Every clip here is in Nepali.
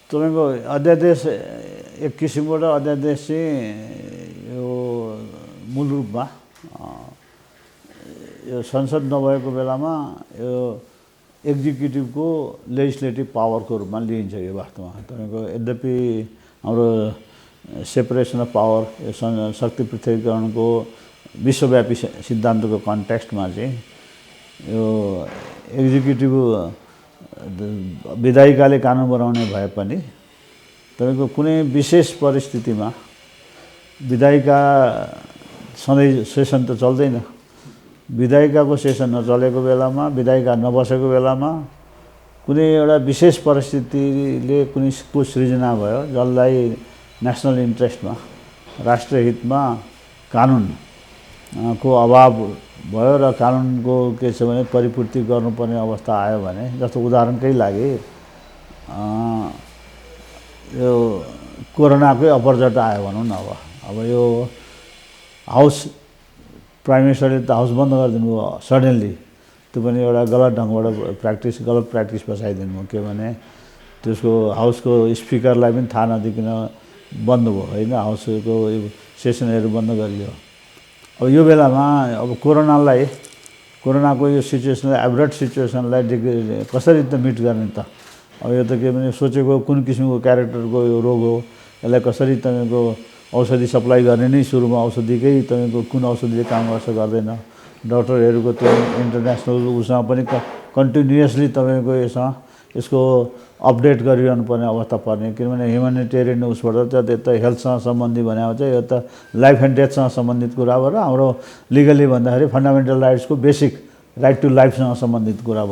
तपाईँको अध्यादेश एक किसिमबाट अध्यादेश चाहिँ यो मूल रूपमा यो संसद नभएको बेलामा यो एक्जिक्युटिभको लेजिस्लेटिभ पावरको रूपमा लिइन्छ यो वास्तवमा। तपाईँको यद्यपि हाम्रो सेपरेसन अफ पावर शक्ति पृथकीकरणको विश्वव्यापी सिद्धान्तको कन्टेक्स्टमा चाहिँ यो एक्जिक्युटिभ विधायिकाले कानुन बनाउने भए पनि तपाईँको कुनै विशेष परिस्थितिमा विधायिका सधैँ सेसन त चल्दैन। विधायिकाको सेसन नचलेको बेलामा, विधायिका नबसेको बेलामा कुनै एउटा विशेष परिस्थितिले कुनैको सृजना भयो जसलाई नेसनल इन्ट्रेस्टमा राष्ट्रिय हितमा कानुनको अभाव भयो र कानुनको के छ भने परिपूर्ति गर्नुपर्ने अवस्था आयो भने, जस्तो उदाहरणकै लागि यो कोरोनाकै अपरजट आयो भनौँ न। अब यो हाउस प्राइम मिनिस्टरले त हाउस बन्द गरिदिनु भयो सडनली। त्यो पनि एउटा गलत ढङ्गबाट गलत प्र्याक्टिस बसाइदिनु भयो। के भने त्यसको हाउसको स्पिकरलाई पनि थाहा नदिकन बन्द भयो होइन, हाउसको सेसनहरू बन्द गरियो। अब यो बेलामा अब कोरोनाको यो सिचुएसनलाई, एब्रट सिचुएसनलाई कसरी त मिट गर्ने त? अब यो त के भने सोचेको कुन किसिमको क्यारेक्टरको यो रोग हो, यसलाई कसरी तपाईँको औषधि सप्लाई गर्ने नै सुरुमा औषधिकै तपाईँको कुन औषधिले काम गर्छ गर्दैन, डक्टरहरूको त्यो इन्टरनेसनल उसँग पनि कन्टिन्युसली तपाईँको यसको अपडेट गरिरहनु पर्ने अवस्था पर्ने। किनभने ह्युमेनिटेरियन उसबाट त हेल्थसँग सम्बन्धी भनेको चाहिँ यो त लाइफ एन्ड डेथसँग सम्बन्धित कुरा भएर हाम्रो लिगली भन्दाखेरि फन्डामेन्टल राइट्सको बेसिक राइट टु लाइफसँग सम्बन्धित कुरा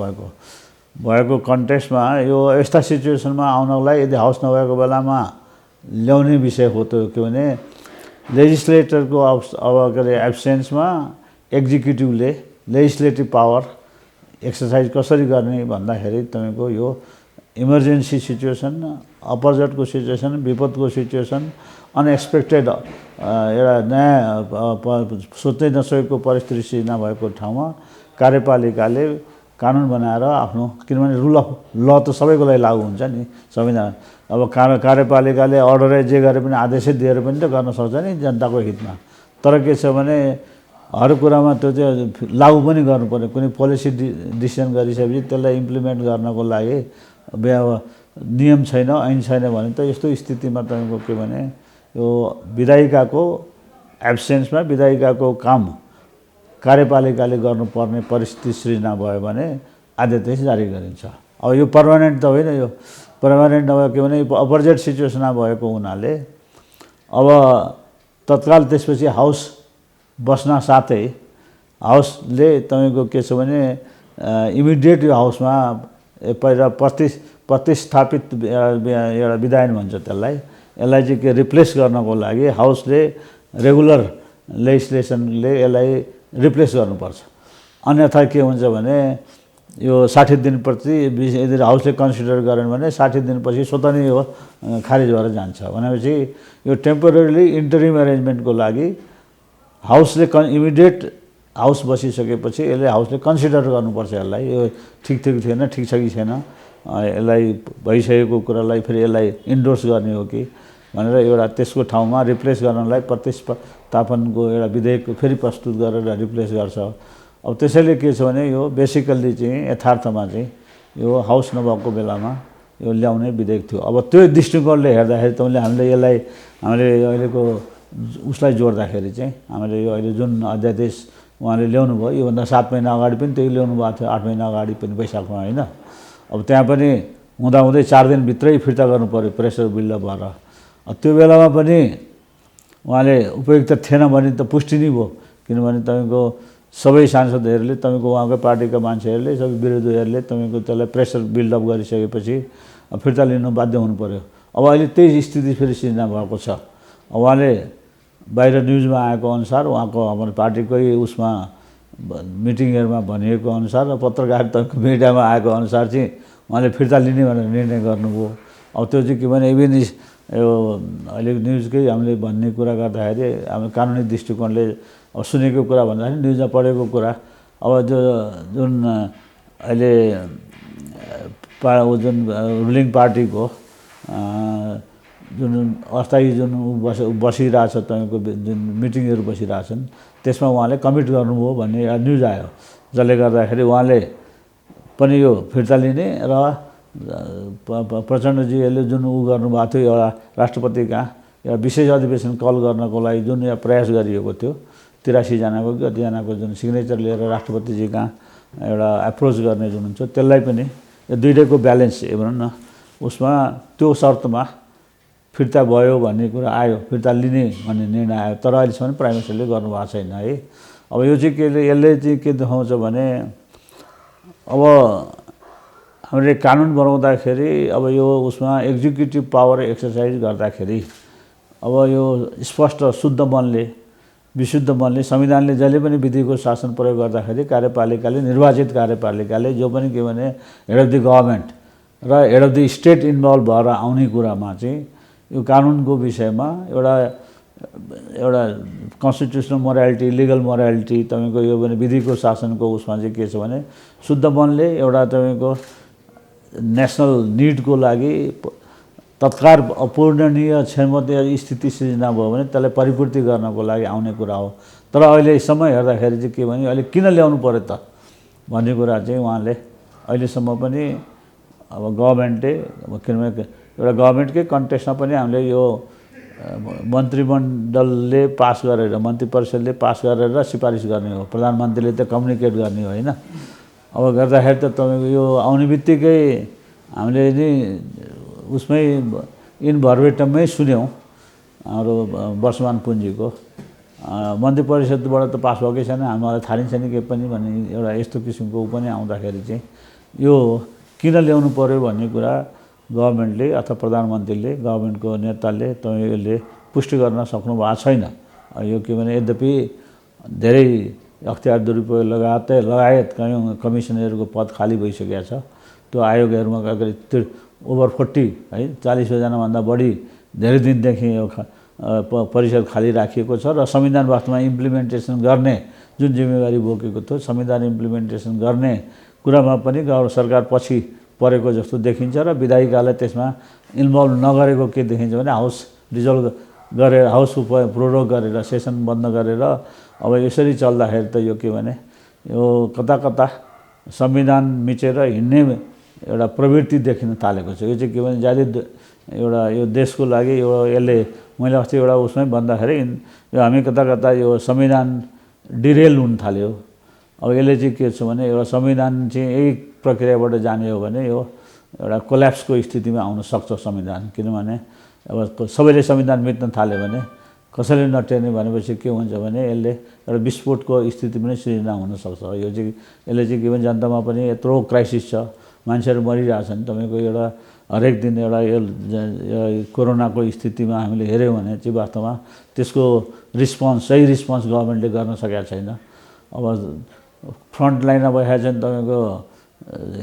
भएको कन्टेक्स्टमा यो यस्ता सिचुएसनमा आउनलाई यदि हाउस नभएको बेलामा ल्याउने विषय हो। त के भने लेजिस्लेटरको अब के अरे एब्सेन्समा एक्जिक्युटिभले लेजिस्लेटिभ पावर एक्सर्साइज कसरी गर्ने भन्दाखेरि तपाईँको यो इमर्जेन्सी सिचुएसन, अपरजटको सिचुएसन, विपदको सिचुएसन, अनएक्सपेक्टेड एउटा नयाँ सोच्नै नसकेको परिस्थिति सिर्जना भएको ठाउँमा कार्यपालिकाले कानुन बनाएर आफ्नो, किनभने रुल अफ ल त सबैको लागि लागु हुन्छ नि संविधान। अब कार्यपालिकाले अर्डरै जे गरे पनि आदेशै दिएर पनि त गर्न सक्छ नि जनताको हितमा। तर के छ भने हर कुरामा त्यो चाहिँ लागु पनि गर्नुपर्ने, कुनै पोलिसी डिसिजन गरिसकेपछि त्यसलाई इम्प्लिमेन्ट गर्नको लागि नियम छैन, ऐन छैन भने त यस्तो स्थितिमा तपाईँको के भने यो विधायिकाको एब्सेन्समा विधायिकाको काम कार्यपालिकाले गर्नुपर्ने परिस्थिति सृजना भयो भने आदेश जारी गरिन्छ। अब यो पर्मानेन्ट त होइन, यो पर्मानेन्ट नभए के भने अपोजिट सिचुएसनमा भएको हुनाले अब तत्काल त्यसपछि हाउस बस्न साथै हाउसले तपाईँको के छ भने इमिडिएट यो हाउसमा पहिला प्रतिस्थापित एउटा विधायन भन्छ त्यसलाई, यसलाई चाहिँ के रिप्लेस गर्नको लागि हाउसले रेगुलर लेजिस्लेसनले यसलाई रिप्लेस गर्नुपर्छ। अन्यथा के हुन्छ भने यो 60 दिनप्रति यदि हाउसले कन्सिडर गरेन भने 60 दिनपछि स्वतः नै यो खारिज भएर जान्छ। भनेपछि यो टेम्पोररीली इन्टरिम एरेन्जमेन्टको लागि हाउसले इमिडिएट हाउस बसिसकेपछि यसले हाउसले कन्सिडर गर्नुपर्छ यसलाई, यो ठिक थिएन, ठिक छ कि छैन, यसलाई भइसकेको कुरालाई फेरि यसलाई इन्डोर्स गर्ने हो कि भनेर एउटा त्यसको ठाउँमा रिप्लेस गर्नलाई प्रतिस्थापनको एउटा विधेयक फेरि प्रस्तुत गरेर रिप्लेस गर्छ। अब त्यसैले के छ भने यो बेसिकल्ली चाहिँ यथार्थमा चाहिँ यो हाउस नभएको बेलामा यो ल्याउने विधेयक थियो। अब त्यो दृष्टिकोणले हेर्दाखेरि हामीले अहिलेको उसलाई जोड्दाखेरि चाहिँ हामीले यो अहिले जुन अध्यादेश उहाँले ल्याउनु भयो योभन्दा 7 महिना अगाडि पनि त्यही ल्याउनु भएको थियो, 8 महिना अगाडि पनि वैशाखमा होइन। अब त्यहाँ पनि हुँदाहुँदै 4 दिनभित्रै फिर्ता गर्नु पऱ्यो प्रेसर बिल्डअप भएर। त्यो बेलामा पनि उहाँले उपयुक्त थिएन भने त पुष्टि नै भयो, किनभने तपाईँको सबै सांसदहरूले, तपाईँको उहाँकै पार्टीका मान्छेहरूले, सबै विरोधीहरूले तपाईँको त्यसलाई प्रेसर बिल्डअप गरिसकेपछि फिर्ता लिनु बाध्य हुनु पऱ्यो। अब अहिले त्यही स्थिति फेरि सिर्जना भएको छ। उहाँले बाहिर न्युजमा आएको अनुसार उहाँको हाम्रो पार्टीकै उसमा मिटिङहरूमा भनिएको अनुसार र पत्रकारिताको मिडियामा आएको अनुसार चाहिँ उहाँले फिर्ता लिने भनेर निर्णय गर्नुभयो। अब त्यो चाहिँ के भने इभन यो अहिले न्युजकै हामीले भन्ने कुरा गर्दाखेरि हाम्रो कानुनी दृष्टिकोणले अब सुनेको कुरा भन्दाखेरि न्युजमा पढेको कुरा, अब जुन अहिले जुन रुलिङ पार्टीको जुन अस्थायी जुन बसिरहेछ तपाईँको जुन मिटिङहरू बसिरहेछन् त्यसमा उहाँले कमिट गर्नुभयो भन्ने एउटा न्युज आयो, जसले गर्दाखेरि उहाँले पनि यो फिर्ता लिने र प्रचण्डजीले जुन गर्नुभएको थियो एउटा राष्ट्रपति कहाँ एउटा विशेष अधिवेशन कल गर्नको लागि जुन एउटा प्रयास गरिएको थियो 83 जनाको कि कतिजनाको जुन सिग्नेचर लिएर राष्ट्रपतिजी कहाँ एउटा एप्रोच गर्ने जुन हुन्छ त्यसलाई पनि यो दुईटैको ब्यालेन्स भनौँ न उसमा त्यो शर्तमा फिर्ता भयो भन्ने कुरा आयो, फिर्ता लिने भन्ने निर्णय आयो। तर अहिलेसम्म प्राइम मिनिस्टरले गर्नुभएको छैन है। अब यो चाहिँ यसले चाहिँ के देखाउँछ भने अब हामीले कानुन बनाउँदाखेरि अब यो उसमा एक्जिक्युटिभ पावर एक्सर्साइज गर्दाखेरि अब यो स्पष्ट शुद्ध मनले विशुद्ध मनले संविधानले जहिले पनि विधिको शासन प्रयोग गर्दाखेरि कार्यपालिकाले निर्वाचित कार्यपालिकाले जो पनि के भने हेड अफ द गभर्मेन्ट र head of the state involve भएर आउने कुरामा चाहिँ यो कानुनको विषयमा एउटा कन्स्टिट्युसनल मोरालिटी लिगल मोरालिटी तपाईँको यो भने विधिको शासनको उसमा चाहिँ के छ भने शुद्ध मनले एउटा तपाईँको नेसनल निडको लागि तत्काल अपूर्णनीय क्षमता स्थिति सृजना भयो भने त्यसलाई परिपूर्ति गर्नको लागि आउने कुरा हो। तर अहिलेसम्म हेर्दाखेरि चाहिँ के भने अहिले किन ल्याउनु पर्यो त भन्ने कुरा चाहिँ उहाँले अहिलेसम्म पनि अब गभर्मेन्टले किनभने एउटा गभर्मेन्टकै कन्टेक्स्टमा पनि हामीले यो मन्त्रीमण्डलले पास गरेर मन्त्री परिषदले पास गरेर सिफारिस गर्ने हो, प्रधानमन्त्रीले त कम्युनिकेट गर्ने हो होइन। अब गर्दाखेरि त तपाईँको यो आउने बित्तिकै हामीले नि उसमै इन भर्बेटममै सुन्यौँ हाम्रो वर्षमान पुँजीको मन्त्री परिषदबाट त पास भएकै छैन, हामीलाई थाहा नै छैन के पनि भन्ने एउटा यस्तो किसिमको पनि आउँदाखेरि चाहिँ यो किन ल्याउनु पर्यो भन्ने कुरा गभर्मेन्टले अथवा प्रधानमन्त्रीले गभर्मेन्टको नेताले तपाईँले पुष्टि गर्न सक्नु भएको छैन। यो के भने यद्यपि धेरै अख्तियार दुरुपयोग लगायत कमिसनरको पद खाली भइसकेको छ। त्यो आयोगहरूमा अगाडि ओभर 40 है 40जनाभन्दा बढी धेरै दिनदेखि यो परिषद खाली राखिएको छ र संविधान वास्तवमा इम्प्लिमेन्टेसन गर्ने जुन जिम्मेवारी बोकेको थियो संविधान इम्प्लिमेन्टेसन गर्ने कुरामा पनि सरकार पछि परेको जस्तो देखिन्छ र विधायिकालाई त्यसमा इन्भल्भ नगरेको के देखिन्छ भने हाउस डिजल्भ गरेर हाउसको प्रोरोग गरेर सेसन बन्द गरेर अब यसरी चल्दाखेरि त यो के भने यो कता कता संविधान मिचेर हिँड्ने एउटा प्रवृत्ति देखिन थालेको छ। यो चाहिँ के भने ज्यादै एउटा यो देशको लागि यो यसले मैले अस्ति एउटा उसमै भन्दाखेरि यो हामी कता कता यो संविधान डिरेल हुन थाल्यो। अब यसले चाहिँ के छ भने एउटा संविधान चाहिँ यही प्रक्रियाबाट जाने हो भने यो एउटा कोल्याप्सको स्थितिमा आउन सक्छ संविधान। किनभने अब सबैले संविधान मिच्न थाल्यो भने कसैले नटेर्ने भनेपछि के हुन्छ भने यसले एउटा विस्फोटको स्थिति पनि सृजना हुनसक्छ। यो चाहिँ यसले चाहिँ के भने जनतामा पनि यत्रो क्राइसिस छ, मान्छेहरू मरिरहेछन्। तपाईँको एउटा हरेक दिन एउटा यो कोरोनाको स्थितिमा हामीले हेऱ्यौँ भने चाहिँ वास्तवमा त्यसको सही रिस्पोन्स गभर्मेन्टले गर्न सकेको छैन। अब फ्रन्ट लाइनमा भएका छन् तपाईँको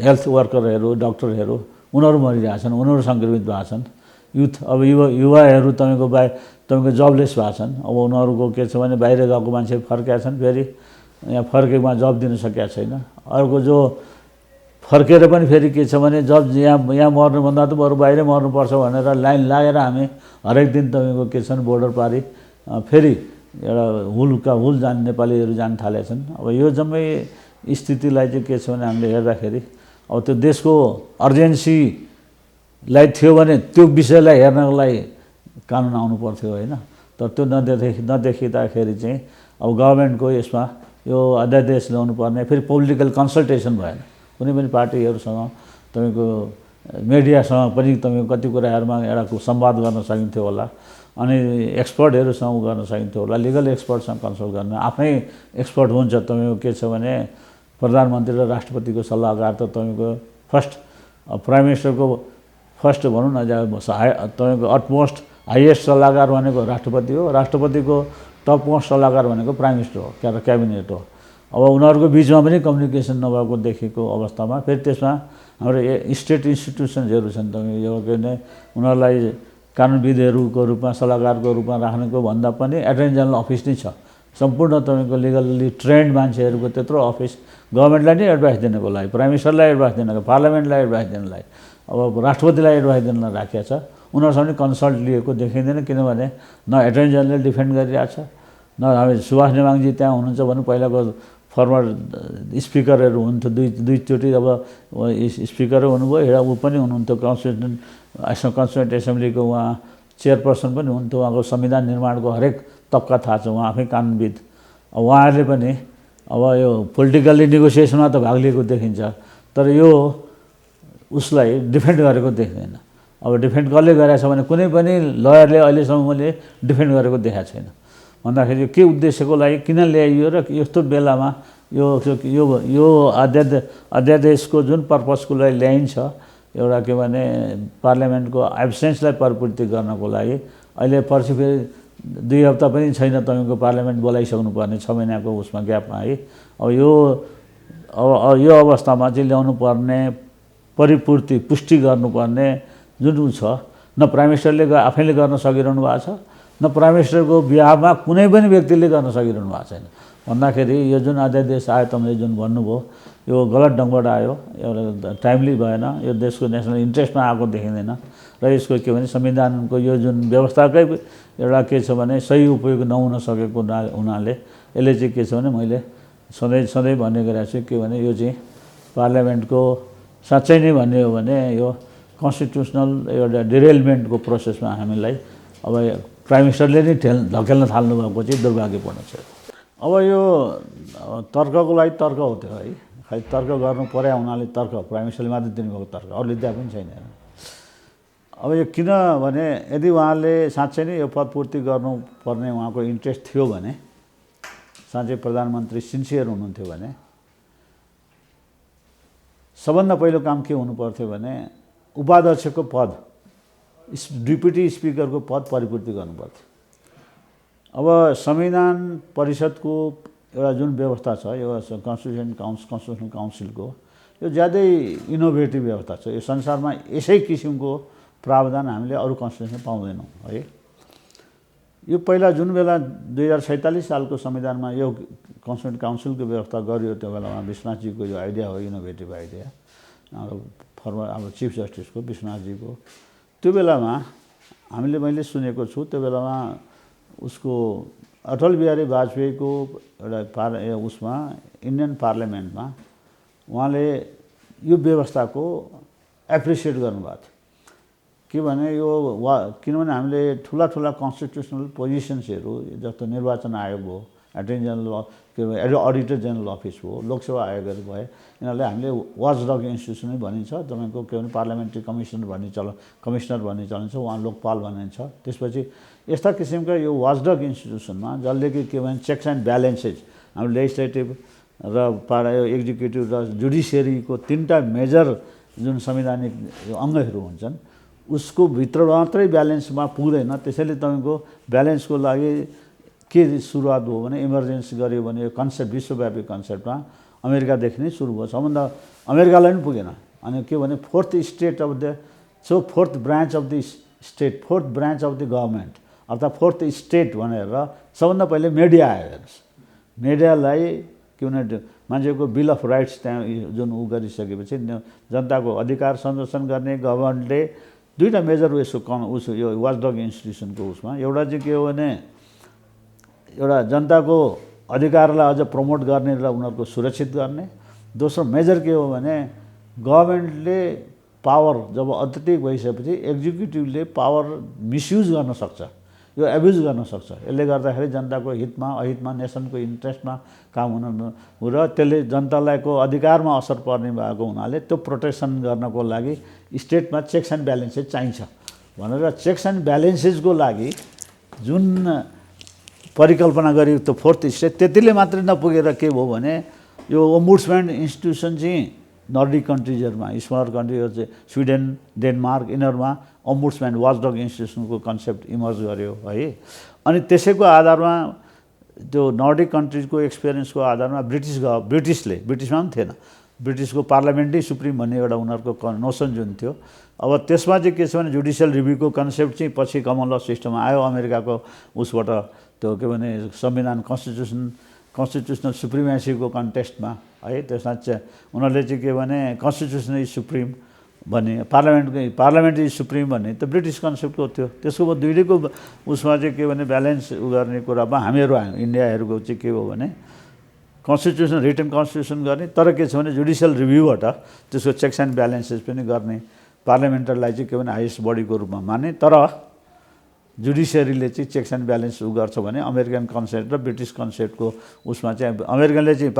हेल्थ वर्करहरू डक्टरहरू उनीहरू मरिरहेछन्, उनीहरू सङ्क्रमित भएको छन्। युथ अब युवाहरू तपाईँको जबलेस भएको छन्। अब उनीहरूको के छ भने बाहिर गएको मान्छे फर्केका छन्, फेरि यहाँ फर्केमा जब दिन सकेका छैन। अर्को जो फर्केर पनि फेरि के छ भने जब यहाँ मर्नुभन्दा त बरु बाहिरै मर्नुपर्छ भनेर लाइन लागेर हामी हरेक दिन तपाईँको के छन् बोर्डर पारी फेरि एउटा हुल जाने नेपालीहरू जान थालेका छन्। अब यो जम्मै स्थितिलाई चाहिँ के छ भने हामीले हेर्दाखेरि अब त्यो देशको अर्जेन्सीलाई थियो भने त्यो विषयलाई हेर्नको लागि कानुन आउनु पर्थ्यो होइन। तर त्यो नदेखिँदाखेरि चाहिँ अब गभर्मेन्टको यसमा यो अध्यादेश ल्याउनु पर्ने, फेरि पोलिटिकल कन्सल्टेसन भएन कुनै पनि पार्टीहरूसँग, तपाईँको मिडियासँग पनि तपाईँको कति कुराहरूमा एउटा संवाद गर्न सकिन्थ्यो होला, अनि एक्सपर्टहरूसँग गर्न सकिन्थ्यो होला, लिगल एक्सपर्टसँग कन्सल्ट गर्न। आफ्नै एक्सपर्ट हुन्छ तपाईँको के छ भने प्रधानमन्त्री र राष्ट्रपतिको सल्लाहकार त तपाईँको फर्स्ट प्राइम मिनिस्टरको फर्स्ट भनौँ न तपाईँको अटमोस्ट हाइएस्ट सल्लाहकार भनेको राष्ट्रपति हो, राष्ट्रपतिको टप मोस्ट सल्लाहकार भनेको प्राइम मिनिस्टर हो, क्याबिनेट हो। अब उनीहरूको बिचमा पनि कम्युनिकेसन नभएको देखेको अवस्थामा फेरि त्यसमा हाम्रो स्टेट इन्स्टिट्युसन्सहरू छन् तपाईँको यो के भने उनीहरूलाई कानुनविदहरूको रूपमा सल्लाहकारको रूपमा राख्नेको भन्दा पनि एटर्नी जेनरल अफिस नै छ। सम्पूर्ण तपाईँको लिगल्ली ट्रेन्ड मान्छेहरूको त्यत्रो अफिस गभर्मेन्टलाई नै एडभाइस दिनको लागि, प्राइम मिनिस्टरलाई एडभाइस दिनको, पार्लियामेन्टलाई एडभाइस दिनलाई, अब राष्ट्रपतिलाई एडभाइस दिनलाई राखिएको छ। उनीहरूसँग पनि कन्सल्ट लिएको देखिँदैन, किनभने न एटर्नी जेनरल डिफेन्ड गरिरहेछ, न हामी सुभाष नेवाङजी त्यहाँ हुनुहुन्छ भने पहिलाको फर्मर स्पिकरहरू हुनुहुन्थ्यो, दुईचोटि अब स्पिकरै हुनुभयो, एउटा ऊ पनि हुनुहुन्थ्यो कन्स्टिट्युन्ट एसेम्ब्लीको उहाँ चेयरपर्सन पनि हुनुहुन्थ्यो, उहाँको संविधान निर्माणको हरेक तबका थाहा छ, उहाँ आफै कानुनविद। अब उहाँहरूले पनि अब यो पोलिटिकल्ली नेगोसिएसनमा त भाग लिएको देखिन्छ, तर यो उसलाई डिफेन्ड गरेको देख्दैन। अब डिफेन्ड कसले गरेछ भने कुनै पनि लयरले अहिलेसम्म मैले डिफेन्ड गरेको देखाएको छैन। भन्दाखेरि के उद्देश्यको लागि किन ल्याइयो र यस्तो बेलामा यो अध्यादेशको जुन पर्पजको लागि ल्याइन्छ, एउटा के भने पार्लियामेन्टको एब्सेन्सलाई परिपूर्ति गर्नको लागि। अहिले पछि फेरि 2 हप्ता पनि छैन तपाईँको पार्लियामेन्ट बोलाइसक्नु पर्ने, 6 महिनाको उसमा ग्यापमा है। अब यो अवस्थामा चाहिँ ल्याउनु पर्ने परिपूर्ति पुष्टि गर्नुपर्ने जुन छ, न प्राइम मिनिस्टरले आफैले गर्न सकिरहनु भएको छ, न प्राइम मिनिस्टरको बिहाफमा कुनै पनि व्यक्तिले गर्न सकिरहनु भएको छैन। भन्दाखेरि यो जुन अध्यादेश आयो तपाईँले जुन भन्नुभयो, यो गलत ढङ्गबाट आयो, एउटा टाइमली भएन, यो देशको नेसनल इन्ट्रेस्टमा आएको देखिँदैन र यसको के भने संविधानको यो जुन व्यवस्थाकै एउटा के छ भने सही उपयोग नहुन सकेको हुनाले यसले चाहिँ के छ भने मैले सधैँ भन्ने गरेको छु के भने यो चाहिँ पार्लियामेन्टको साँच्चै नै भन्ने हो भने यो कन्स्टिट्युसनल एउटा डिरेलमेन्टको प्रोसेसमा हामीलाई अब प्राइम मिनिस्टरले नै धकेल्न थाल्नु भएको चाहिँ दुर्भाग्यपूर्ण छ। अब यो तर्कको लागि तर्क हो त्यो है, खालि तर्क गर्नु पर्या हुनाले तर्क प्राइम मिनिस्टरले मात्रै दिनुभएको तर्क, अरूले दिएको पनि छैन। अब यो किनभने यदि उहाँले साँच्चै नै यो पदपूर्ति गर्नुपर्ने उहाँको इन्ट्रेस्ट थियो भने, साँच्चै प्रधानमन्त्री सिन्सियर हुनुहुन्थ्यो भने सबभन्दा पहिलो काम के हुनु पर्थ्यो भने उपाध्यक्षको पद, डिप्युटी स्पिकरको पद परिपूर्ति गर्नुपर्थ्यो। अब संविधान परिषदको एउटा जुन व्यवस्था छ, यो कन्स्टिट्युसनल काउन्सिलको यो ज्यादै इनोभेटिभ व्यवस्था छ। यो संसारमा यसै किसिमको प्रावधान हामीले अरू कन्स्टिट्युसनमा पाउँदैनौँ है। यो पहिला जुन बेला 2047 सालको संविधानमा यो कन्स्टिट्युसनल काउन्सिलको व्यवस्था गरियो, त्यो बेलामा विश्वनाथजीको यो आइडिया हो, इनोभेटिभ आइडिया, अब चिफ जस्टिसको विश्वनाथजीको। त्यो बेलामा मैले सुनेको छु, त्यो बेलामा उसको अटल बिहारी वाजपेयीको एउटा उसमा इन्डियन पार्लियामेन्टमा उहाँले यो व्यवस्थाको एप्रिसिएट गर्नुभएको थियो। के भने यो किनभने हामीले ठुला कन्स्टिट्युसनल पोजिसन्सहरू जस्तो निर्वाचन आयोग हो, एटर्नी जेनरल के भन्छ अडिटर जेनरल अफिस हो, लोकसेवा आयोगहरू भए, यिनीहरूले हामीले वाचडग इन्स्टिट्युसन नै भनिन्छ। तपाईँको के भने पार्लियामेन्ट्री कमिसनर भन्ने चलन छ, उहाँ लोकपाल भनिन्छ। त्यसपछि यस्ता किसिमका यो वाचडग इन्स्टिट्युसनमा जसले कि के भन्छ चेक्स एन्ड ब्यालेन्सेस, हाम्रो लेजिस्लेटिभ र एक्जिक्युटिभ र जुडिसियरीको 3टा मेजर जुन संवैधानिक अङ्गहरू हुन्छन्, उसको भित्र मात्रै ब्यालेन्समा पुग्दैन। त्यसैले तपाईँको ब्यालेन्सको लागि के सुरुवात हो भने इमर्जेन्सी गर्यो भने यो कन्सेप्ट विश्वव्यापी कन्सेप्टमा अमेरिकादेखि नै सुरु भयो। सबभन्दा अमेरिकालाई पनि पुगेन। अनि के भने fourth branch of the government अर्थात् फोर्थ स्टेट भनेर सबभन्दा पहिले मिडिया आयो। हेर्नुहोस्, मिडियालाई के भने मान्छेको बिल अफ राइट्स त्यहाँ जुन ऊ गरिसकेपछि जनताको अधिकार संरक्षण गर्ने गभर्मेन्टले 2टा मेजर उसको यो वाचडग इन्स्टिट्युसनको उसमा एउटा चाहिँ के हो भने एउटा जनताको अधिकारलाई अझ प्रमोट गर्ने र उनीहरूको सुरक्षित गर्ने। दोस्रो मेजर के हो भने गभर्मेन्टले पावर जब अत्यधिक भइसकेपछि एक्जिक्युटिभले पावर मिसयुज गर्न सक्छ, यो एब्युज गर्न सक्छ। यसले गर्दाखेरि जनताको हितमा अहितमा नेसनको इन्ट्रेस्टमा काम हुन र त्यसले जनतालाईको अधिकारमा असर पर्ने भएको हुनाले त्यो प्रोटेक्सन गर्नको लागि स्टेटमा चेक्स एन्ड ब्यालेन्सेस चाहिन्छ भनेर चेक्स एन्ड ब्यालेन्सेसको लागि जुन परिकल्पना गरियो त्यो फोर्थ स्टेट, त्यतिले मात्रै नपुगेर के भयो भने यो ओम्बुड्सम्यान इन्स्टिट्युसन चाहिँ नर्डिक कन्ट्रिजहरूमा, स्मलर कन्ट्रीहरू चाहिँ स्विडेन, डेनमार्क, यिनीहरूमा ओम्बुड्सम्यान वाचडग इन्स्टिट्युसनको कन्सेप्ट इमर्ज गर्यो है। अनि त्यसैको आधारमा त्यो नर्डिक कन्ट्रिजको एक्सपिरियन्सको आधारमा ब्रिटिसमा पनि थिएन, ब्रिटिसको पार्लियामेन्टै सुप्रिम भन्ने एउटा उनीहरूको नोसन जुन थियो। अब त्यसमा चाहिँ के छ भने जुडिसियल रिभ्यूको कन्सेप्ट चाहिँ पछि कमन ल सिस्टम आयो अमेरिकाको उसबाट, त्यो के भने संविधान कन्स्टिट्युसनल सुप्रिमेसीको कन्टेस्टमा है। त्यसमा चाहिँ उनीहरूले चाहिँ के भने कन्स्टिट्युसन इज सुप्रिम भने पार्लियामेन्ट इज सुप्रिम भन्ने त ब्रिटिस कन्सेप्टको थियो। त्यसको दुईटैको उसमा चाहिँ के भने ब्यालेन्स गर्ने कुरामा हामीहरू इन्डियाहरूको चाहिँ के हो भने कन्स्टिट्युसन रिटन कन्स्टिट्युसन गर्ने, तर के छ भने जुडिसियल रिभ्यूबाट त्यसको चेक्स एन्ड ब्यालेन्सेस पनि गर्ने, पार्लियामेन्टलाई चाहिँ के भने हाइएस्ट बडीको रूपमा माने, तर जुडिसियरीले चाहिँ चेक्स एन्ड ब्यालेन्स गर्छ भने अमेरिकन कन्सेप्ट र ब्रिटिस कन्सेप्टको उसमा चाहिँ अमेरिकनले चाहिँ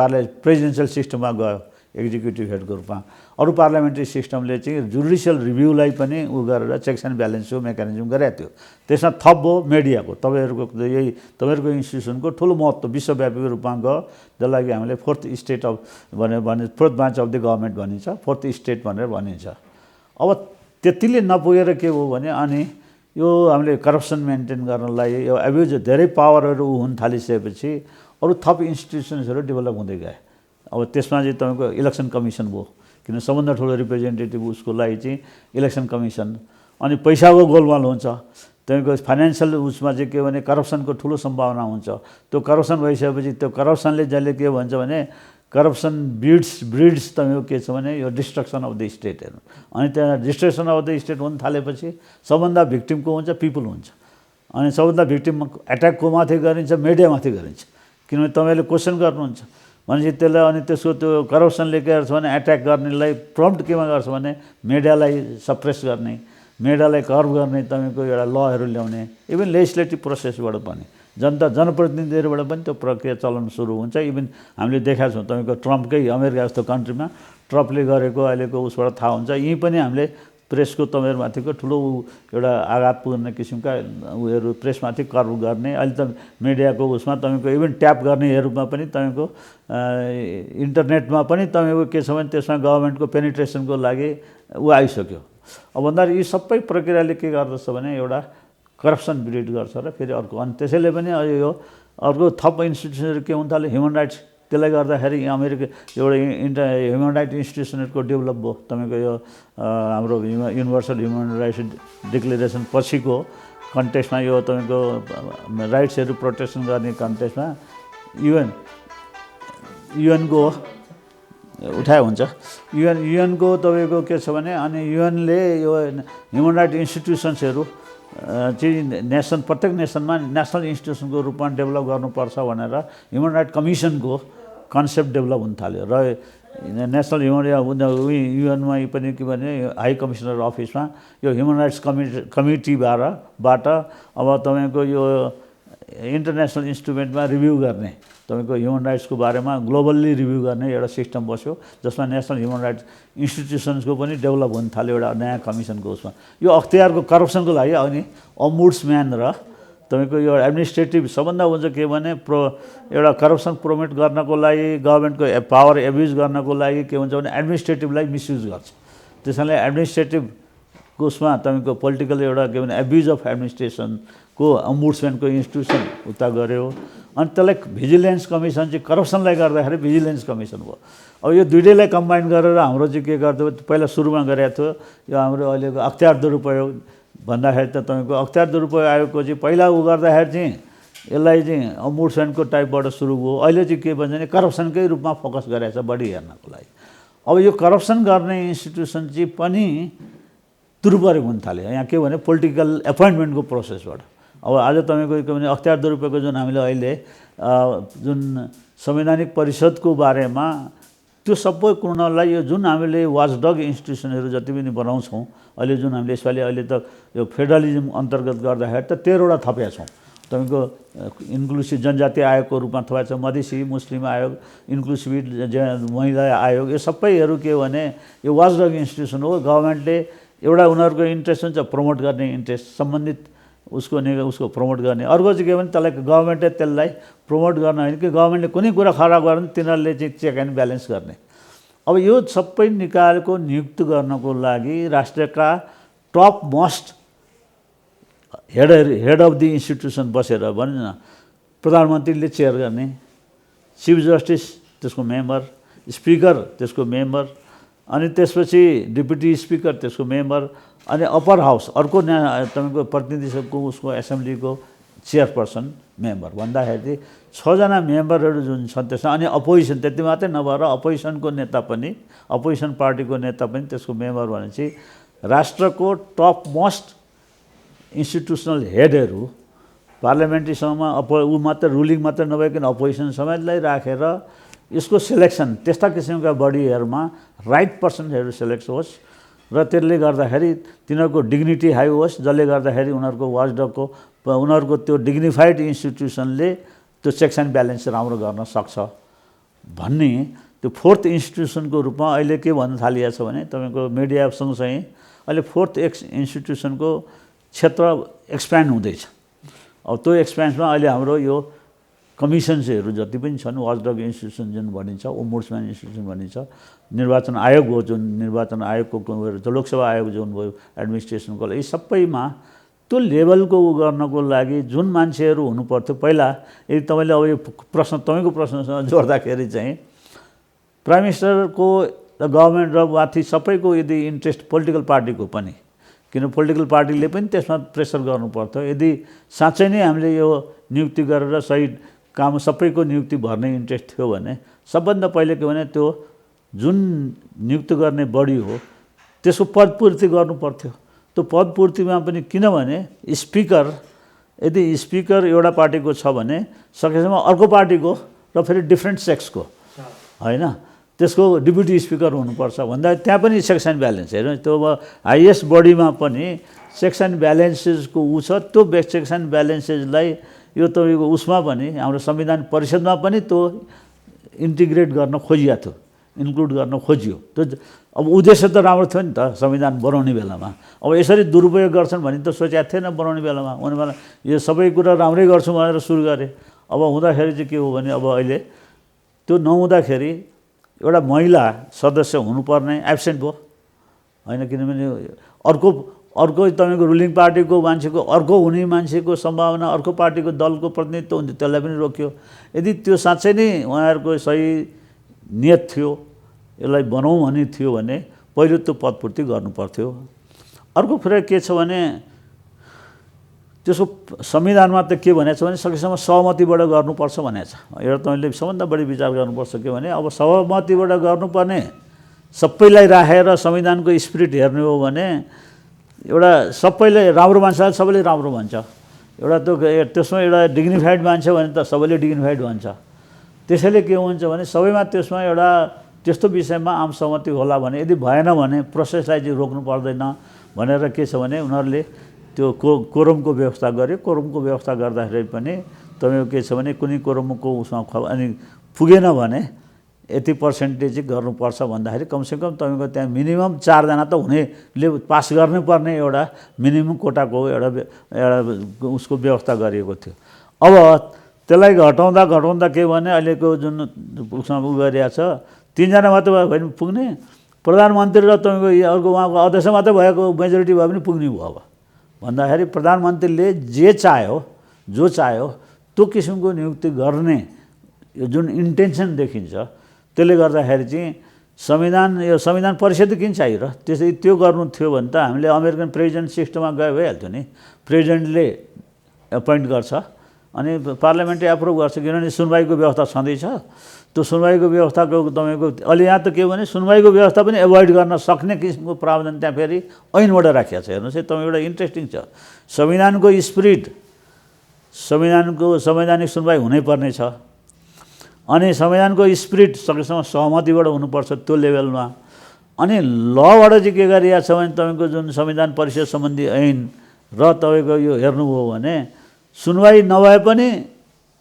प्रेसिडेन्सियल सिस्टममा गयो एक्जिक्युटिभ हेडको रूपमा, अरू पार्लियामेन्ट्री सिस्टमले चाहिँ जुडिसियल रिभ्यूलाई पनि गरेर चेक्स एन्ड ब्यालेन्सको मेकानिजम गरेको थियो। त्यसमा थप भयो मिडियाको, तपाईँहरूको इन्स्टिट्युसनको ठुलो महत्त्व विश्वव्यापी रूपमा गयो, जसलाई कि हामीले fourth state of fourth branch of the government भनिन्छ, फोर्थ स्टेट भनेर भनिन्छ। अब त्यतिले नपुगेर के हो भने अनि यो हामीले करप्सन मेन्टेन गर्नलाई यो एब्युज धेरै पावरहरू हुन थालिसकेपछि अरू थप इन्स्टिट्युसन्सहरू डेभलप हुँदै गए। अब त्यसमा चाहिँ तपाईँको इलेक्सन कमिसन भयो, किन सबभन्दा ठुलो रिप्रेजेन्टेटिभ उसको लागि चाहिँ इलेक्सन कमिसन, अनि पैसाको गोलमाल हुन्छ, तपाईँको फाइनेन्सियल उसमा चाहिँ के भने करप्सनको ठुलो सम्भावना हुन्छ। त्यो करप्सन भइसकेपछि त्यो करप्सनले जसले के भन्छ भने करप्सन ब्रिड्स तपाईँको के छ भने यो डिस्ट्रक्सन अफ द स्टेट हेर्नु, अनि त्यहाँ डिस्ट्रक्सन अफ द स्टेट हुन थालेपछि सबभन्दा भिक्टिमको हुन्छ पिपुल हुन्छ, अनि सबभन्दा भिक्टिम एट्याकको माथि गरिन्छ, मिडियामाथि गरिन्छ, किनभने तपाईँले क्वेसन गर्नुहुन्छ भनेपछि त्यसलाई, अनि त्यसको त्यो करप्सनले के गर्छ भने एट्याक गर्नेलाई प्रम्प्ट केमा गर्छ भने मिडियालाई सप्रेस गर्ने, मिडियालाई कर्भ गर्ने, तपाईँको एउटा लहरू ल्याउने, इभन लेजिस्लेटिभ प्रोसेसबाट पनि जनप्रतिनिधिहरूबाट पनि त्यो प्रक्रिया चलन सुरु हुन्छ। इभन हामीले देखाएको छौँ तपाईँको ट्रम्पकै अमेरिका जस्तो कन्ट्रीमा ट्रम्पले गरेको अहिलेको उसबाट थाहा हुन्छ। यहीँ पनि हामीले प्रेसको तपाईँहरूमाथिको ठुलो एउटा आघात पुग्ने किसिमका उयोहरू प्रेसमाथि कर्भ गर्ने, अहिले त मिडियाको उसमा तपाईँको इभन ट्याप गर्नेहरूमा पनि तपाईँको इन्टरनेटमा पनि तपाईँको के छ भने त्यसमा गभर्मेन्टको पेनिट्रेसनको लागि आइसक्यो। अब भन्दाखेरि यी सबै प्रक्रियाले के गर्दछ भने एउटा करप्सन ब्रिड गर्छ र फेरि अर्को, अनि त्यसैले पनि यो अर्को थप इन्स्टिट्युसनहरू के हुन थाल्यो ह्युमन राइट्स, त्यसले गर्दाखेरि अमेरिका एउटा ह्युमन राइट इन्स्टिट्युसनहरूको डेभलप भयो। तपाईँको यो हाम्रो युनिभर्सल ह्युमन राइट्स डिक्लेरेसन पछिको कन्टेक्स्टमा यो तपाईँको राइट्सहरू प्रोटेक्सन गर्ने कन्टेक्स्टमा युएनको उठाए हुन्छ। युएनको तपाईँको के छ भने अनि युएनले यो ह्युमन राइट इन्स्टिट्युसन्सहरू चाहिँ प्रत्येक नेसनमा नेसनल इन्स्टिट्युसनको रूपमा डेभलप गर्नुपर्छ भनेर ह्युमन राइट कमिसनको कन्सेप्ट डेभलप हुन थाल्यो र नेसनल युएनमा पनि के भने हाई कमिसनर अफिसमा यो ह्युमन राइट्स कमिटीबाट अब तपाईँको यो इन्टरनेसनल इन्स्ट्रुमेन्टमा रिभ्यू गर्ने, तपाईँको ह्युमन राइट्सको बारेमा ग्लोबल्ली रिभ्यू गर्ने एउटा सिस्टम बस्यो, जसमा नेसनल ह्युमन राइट्स इन्स्टिट्युसन्सको पनि डेभलप हुन थाल्यो एउटा नयाँ कमिसनको उसमा। यो अख्तियारको करप्सनको लागि अनि अम्बुड्सम्यान र तपाईँको यो एडमिनिस्ट्रेटिभ सबभन्दा हुन्छ के भने एउटा करप्सन प्रोमोट गर्नको लागि गभर्मेन्टको पावर एब्युज गर्नको लागि के हुन्छ भने एडमिनिस्ट्रेटिभलाई मिसयुज गर्छ। त्यसैले एडमिनिस्ट्रेटिभको उसमा तपाईँको पोलिटिकल एउटा के भने एब्युज अफ एडमिनिस्ट्रेसनको अम्बुड्सम्यानको इन्स्टिट्युसन उता गऱ्यो, अनि त्यसलाई भिजिलेन्स कमिसन चाहिँ करप्सनलाई गर्दाखेरि भिजिलेन्स कमिसन भयो। अब यो दुइटैलाई कम्बाइन गरेर हाम्रो चाहिँ के गर्थ्यो पहिला सुरुमा गरेको थियो यो हाम्रो अहिलेको अख्तियार दुरुपयोग भन्दाखेरि त तपाईँको अख्तियार दुरुपयोग आयोगको चाहिँ पहिला गर्दाखेरि चाहिँ यसलाई चाहिँ अम्बुड्सम्यानको टाइपबाट सुरु भयो, अहिले चाहिँ के भन्छ भने करप्सनकै रूपमा फोकस गरेको छ बढी हेर्नको लागि। अब यो करप्सन गर्ने इन्स्टिट्युसन चाहिँ पनि दुरुपयोग हुन थाल्यो यहाँ के भने पोलिटिकल एपोइन्टमेन्टको प्रोसेसबाट। अब आज तपाईँको के भने अख्तियार दुरुपयोगको जुन हामीले अहिले जुन संवैधानिक परिषदको बारेमा त्यो सबै कुरालाई यो जुन हामीले वाचडग इन्स्टिट्युसनहरू जति पनि बनाउँछौँ अहिले जुन हामीले यसपालि अहिले त यो फेडरलिजम अन्तर्गत गर्दाखेरि त 13 वटा थपेका छौँ। तपाईँको इन्क्लुसिभ जनजाति आयोगको रूपमा थपेका छ, मधेसी मुस्लिम आयोग, इन्क्लुसिभ महिला आयोग, यो सबैहरू के भने यो वाचडग इन्स्टिट्युसन हो। गभर्मेन्टले एउटा उनीहरूको इन्ट्रेस्ट हुन्छ प्रमोट गर्ने इन्ट्रेस्ट सम्बन्धित उसको प्रमोट गर्ने, अर्को चाहिँ के भने त्यसलाई गभर्मेन्टले त्यसलाई प्रमोट गर्न होइन कि गभर्मेन्टले कुनै कुरा खराब गर्यो भने तिनीहरूले चाहिँ चेक एन्ड ब्यालेन्स गर्ने। अब यो सबै निकायको नियुक्त गर्नको लागि राष्ट्रका top most head of the institution बसेर भन्छ न, प्रधानमन्त्रीले चेयर गर्ने, चिफ जस्टिस त्यसको मेम्बर, स्पिकर त्यसको मेम्बर, अनि त्यसपछि डिप्युटी स्पिकर त्यसको मेम्बर, अनि अप्पर हाउस अर्को तपाईँको प्रतिनिधि सभाको उसको एसेम्ब्लीको चेयरपर्सन मेम्बर भन्दाखेरि 6 जना मेम्बरहरू जुन छन् त्यसमा अनि अपोजिसन त्यति मात्रै नभएर अपोजिसनको नेता पनि अपोजिसन पार्टीको नेता पनि त्यसको मेम्बर भनेपछि राष्ट्रको टप मोस्ट इन्स्टिट्युसनल हेडहरू पार्लियामेन्ट्रीसम्म ऊ मात्र रुलिङ मात्र नभइकन अपोजिसन समेतलाई राखेर यसको सेलेक्सन त्यस्ता किसिमका बडीहरूमा राइट पर्सनहरू सेलेक्ट होस् र त्यसले गर्दाखेरि तिनीहरूको डिग्निटी हाई होस् जसले गर्दाखेरि उनीहरूको वाचडगको उनीहरूको त्यो डिग्निफाइड इन्स्टिट्युसनले त्यो चेक्स एन्ड ब्यालेन्स राम्रो गर्न सक्छ भन्ने त्यो फोर्थ इन्स्टिट्युसनको रूपमा अहिले के भन्न थालिएको छ भने तपाईँको मिडिया सँगसँगै अहिले फोर्थ इन्स्टिट्युसनको क्षेत्र एक्सप्यान्ड हुँदैछ अब त्यो एक्सप्यान्समा अहिले हाम्रो यो कमिसन्सहरू जति पनि छन् वाचडग इन्स्टिट्युसन जुन भनिन्छ ओम्बुड्सम्यान इन्स्टिट्युसन भनिन्छ निर्वाचन आयोग हो जुन निर्वाचन आयोगको लोकसभा आयोग जुन भयो एडमिनिस्ट्रेसनको यी सबैमा त्यो लेभलको गर्नको लागि जुन मान्छेहरू हुनुपर्थ्यो पहिला यदि तपाईँले अब यो प्रश्न तपाईँको प्रश्नसँग जोड्दाखेरि चाहिँ प्राइम मिनिस्टरको गभर्मेन्ट र माथि सबैको यदि इन्ट्रेस्ट पोलिटिकल पार्टीको पनि किन पोलिटिकल पार्टीले पनि त्यसमा प्रेसर गर्नुपर्थ्यो यदि साँच्चै नै हामीले यो नियुक्ति गरेर सही काम सबैको नियुक्ति भर्ने इन्ट्रेस्ट थियो भने सबभन्दा पहिले के भने त्यो जुन नियुक्ति गर्ने बडी हो त्यसको पदपूर्ति गर्नुपर्थ्यो त्यो पदपूर्तिमा पनि किनभने स्पिकर यदि स्पिकर एउटा पार्टीको छ भने सकेसम्म अर्को पार्टीको र फेरि डिफ्रेन्ट सेक्सको होइन त्यसको डिप्युटी स्पिकर हुनुपर्छ भन्दा त्यहाँ पनि चेक्स एन्ड ब्यालेन्स हेर्नु त्यो हाइएस्ट बडीमा पनि चेक्स एन्ड ब्यालेन्सेसको ऊ छ त्यो चेक्स एन्ड ब्यालेन्सेसलाई यो तपाईँको उसमा पनि हाम्रो संविधान परिषदमा पनि त्यो इन्टिग्रेट गर्न खोजिएको थियो इन्क्लुड गर्न खोजियो त्यो अब उद्देश्य त राम्रो थियो नि त संविधान बनाउने बेलामा अब यसरी दुरुपयोग गर्छन् भने त सोचेको थिएन बनाउने बेलामा उनीहरूलाई यो सबै कुरा राम्रै गर्छु भनेर सुरु गरे अब हुँदाखेरि चाहिँ के हो भने अब अहिले त्यो नहुँदाखेरि एउटा महिला सदस्य हुनुपर्ने एब्सेन्ट भयो होइन किनभने अर्को तपाईँको रुलिङ पार्टीको मान्छेको अर्को हुने मान्छेको सम्भावना अर्को पार्टीको दलको प्रतिनिधित्व हुन्थ्यो त्यसलाई पनि रोक्यो यदि त्यो साँच्चै नै उहाँहरूको सही नियत थियो यसलाई बनाउँ भन्ने थियो भने पहिलो त्यो पदपूर्ति गर्नुपर्थ्यो अर्को कुरा के छ भने त्यसको संविधानमा त के भनेको छ भने सकेसम्म सहमतिबाट गर्नुपर्छ भनेको छ एउटा तपाईँले सबभन्दा बढी विचार गर्नुपर्छ के भने अब सहमतिबाट गर्नुपर्ने सबैलाई राखेर संविधानको स्पिरिट हेर्ने हो भने एउटा सबैले राम्रो मान्छेलाई सबैले राम्रो भन्छ एउटा त्यो त्यसमा एउटा डिग्निफाइड मान्छे भने त सबैले डिग्निफाइड भन्छ त्यसैले के हुन्छ भने सबैमा त्यसमा एउटा त्यस्तो विषयमा आम सहमति होला भने यदि भएन भने प्रोसेसलाई चाहिँ रोक्नु पर्दैन भनेर के छ भने उनीहरूले त्यो कोरमको व्यवस्था गर्यो कोरमको व्यवस्था गर्दाखेरि पनि तपाईँको के छ भने कुनै कोरमको उसमा अनि पुगेन भने यति पर्सेन्टेज चाहिँ गर्नुपर्छ भन्दाखेरि कमसेकम तपाईँको त्यहाँ मिनिमम 4 जना त हुनेले पास गर्नुपर्ने एउटा मिनिमम कोटाको एउटा उसको व्यवस्था गरिएको थियो अब त्यसलाई घटाउँदा के भने अहिलेको जुन उसमा उ गरिरहेको छ 3 जना मात्र भयो भने पुग्ने प्रधानमन्त्री र तपाईँको अर्को उहाँको अध्यक्ष मात्रै भएको मेजोरिटी भयो भने पुग्ने भयो अब भन्दाखेरि प्रधानमन्त्रीले जो चाह्यो त्यो किसिमको नियुक्ति गर्ने यो जुन इन्टेन्सन देखिन्छ त्यसले गर्दाखेरि चाहिँ संविधान परिषद किन चाहियो र त्यसै त्यो गर्नु थियो भने त हामीले अमेरिकन प्रेसिडेन्ट सिस्टममा गए भइहाल्थ्यो नि प्रेसिडेन्टले एपोइन्ट गर्छ अनि पार्लियामेन्टले एप्रुभ गर्छ किनभने सुनवाईको व्यवस्था छँदैछ त्यो सुनवाईको व्यवस्थाको तपाईँको अहिले यहाँ त के भने सुनवाईको व्यवस्था पनि एभोइड गर्न सक्ने किसिमको प्रावधान त्यहाँ फेरि ऐनबाट राखिएको छ हेर्नुहोस् है तपाईँ एउटा इन्ट्रेस्टिङ छ संविधानको स्पिरिट संवैधानिक सुनवाई हुनैपर्ने छ अनि संविधानको स्पिरिट सकेसम्म सहमतिबाट हुनुपर्छ त्यो लेभलमा अनि लबाट चाहिँ के गरिरहेको छ भने तपाईँको जुन संविधान परिषद सम्बन्धी ऐन र तपाईँको यो हेर्नुभयो भने सुनवाई नभए पनि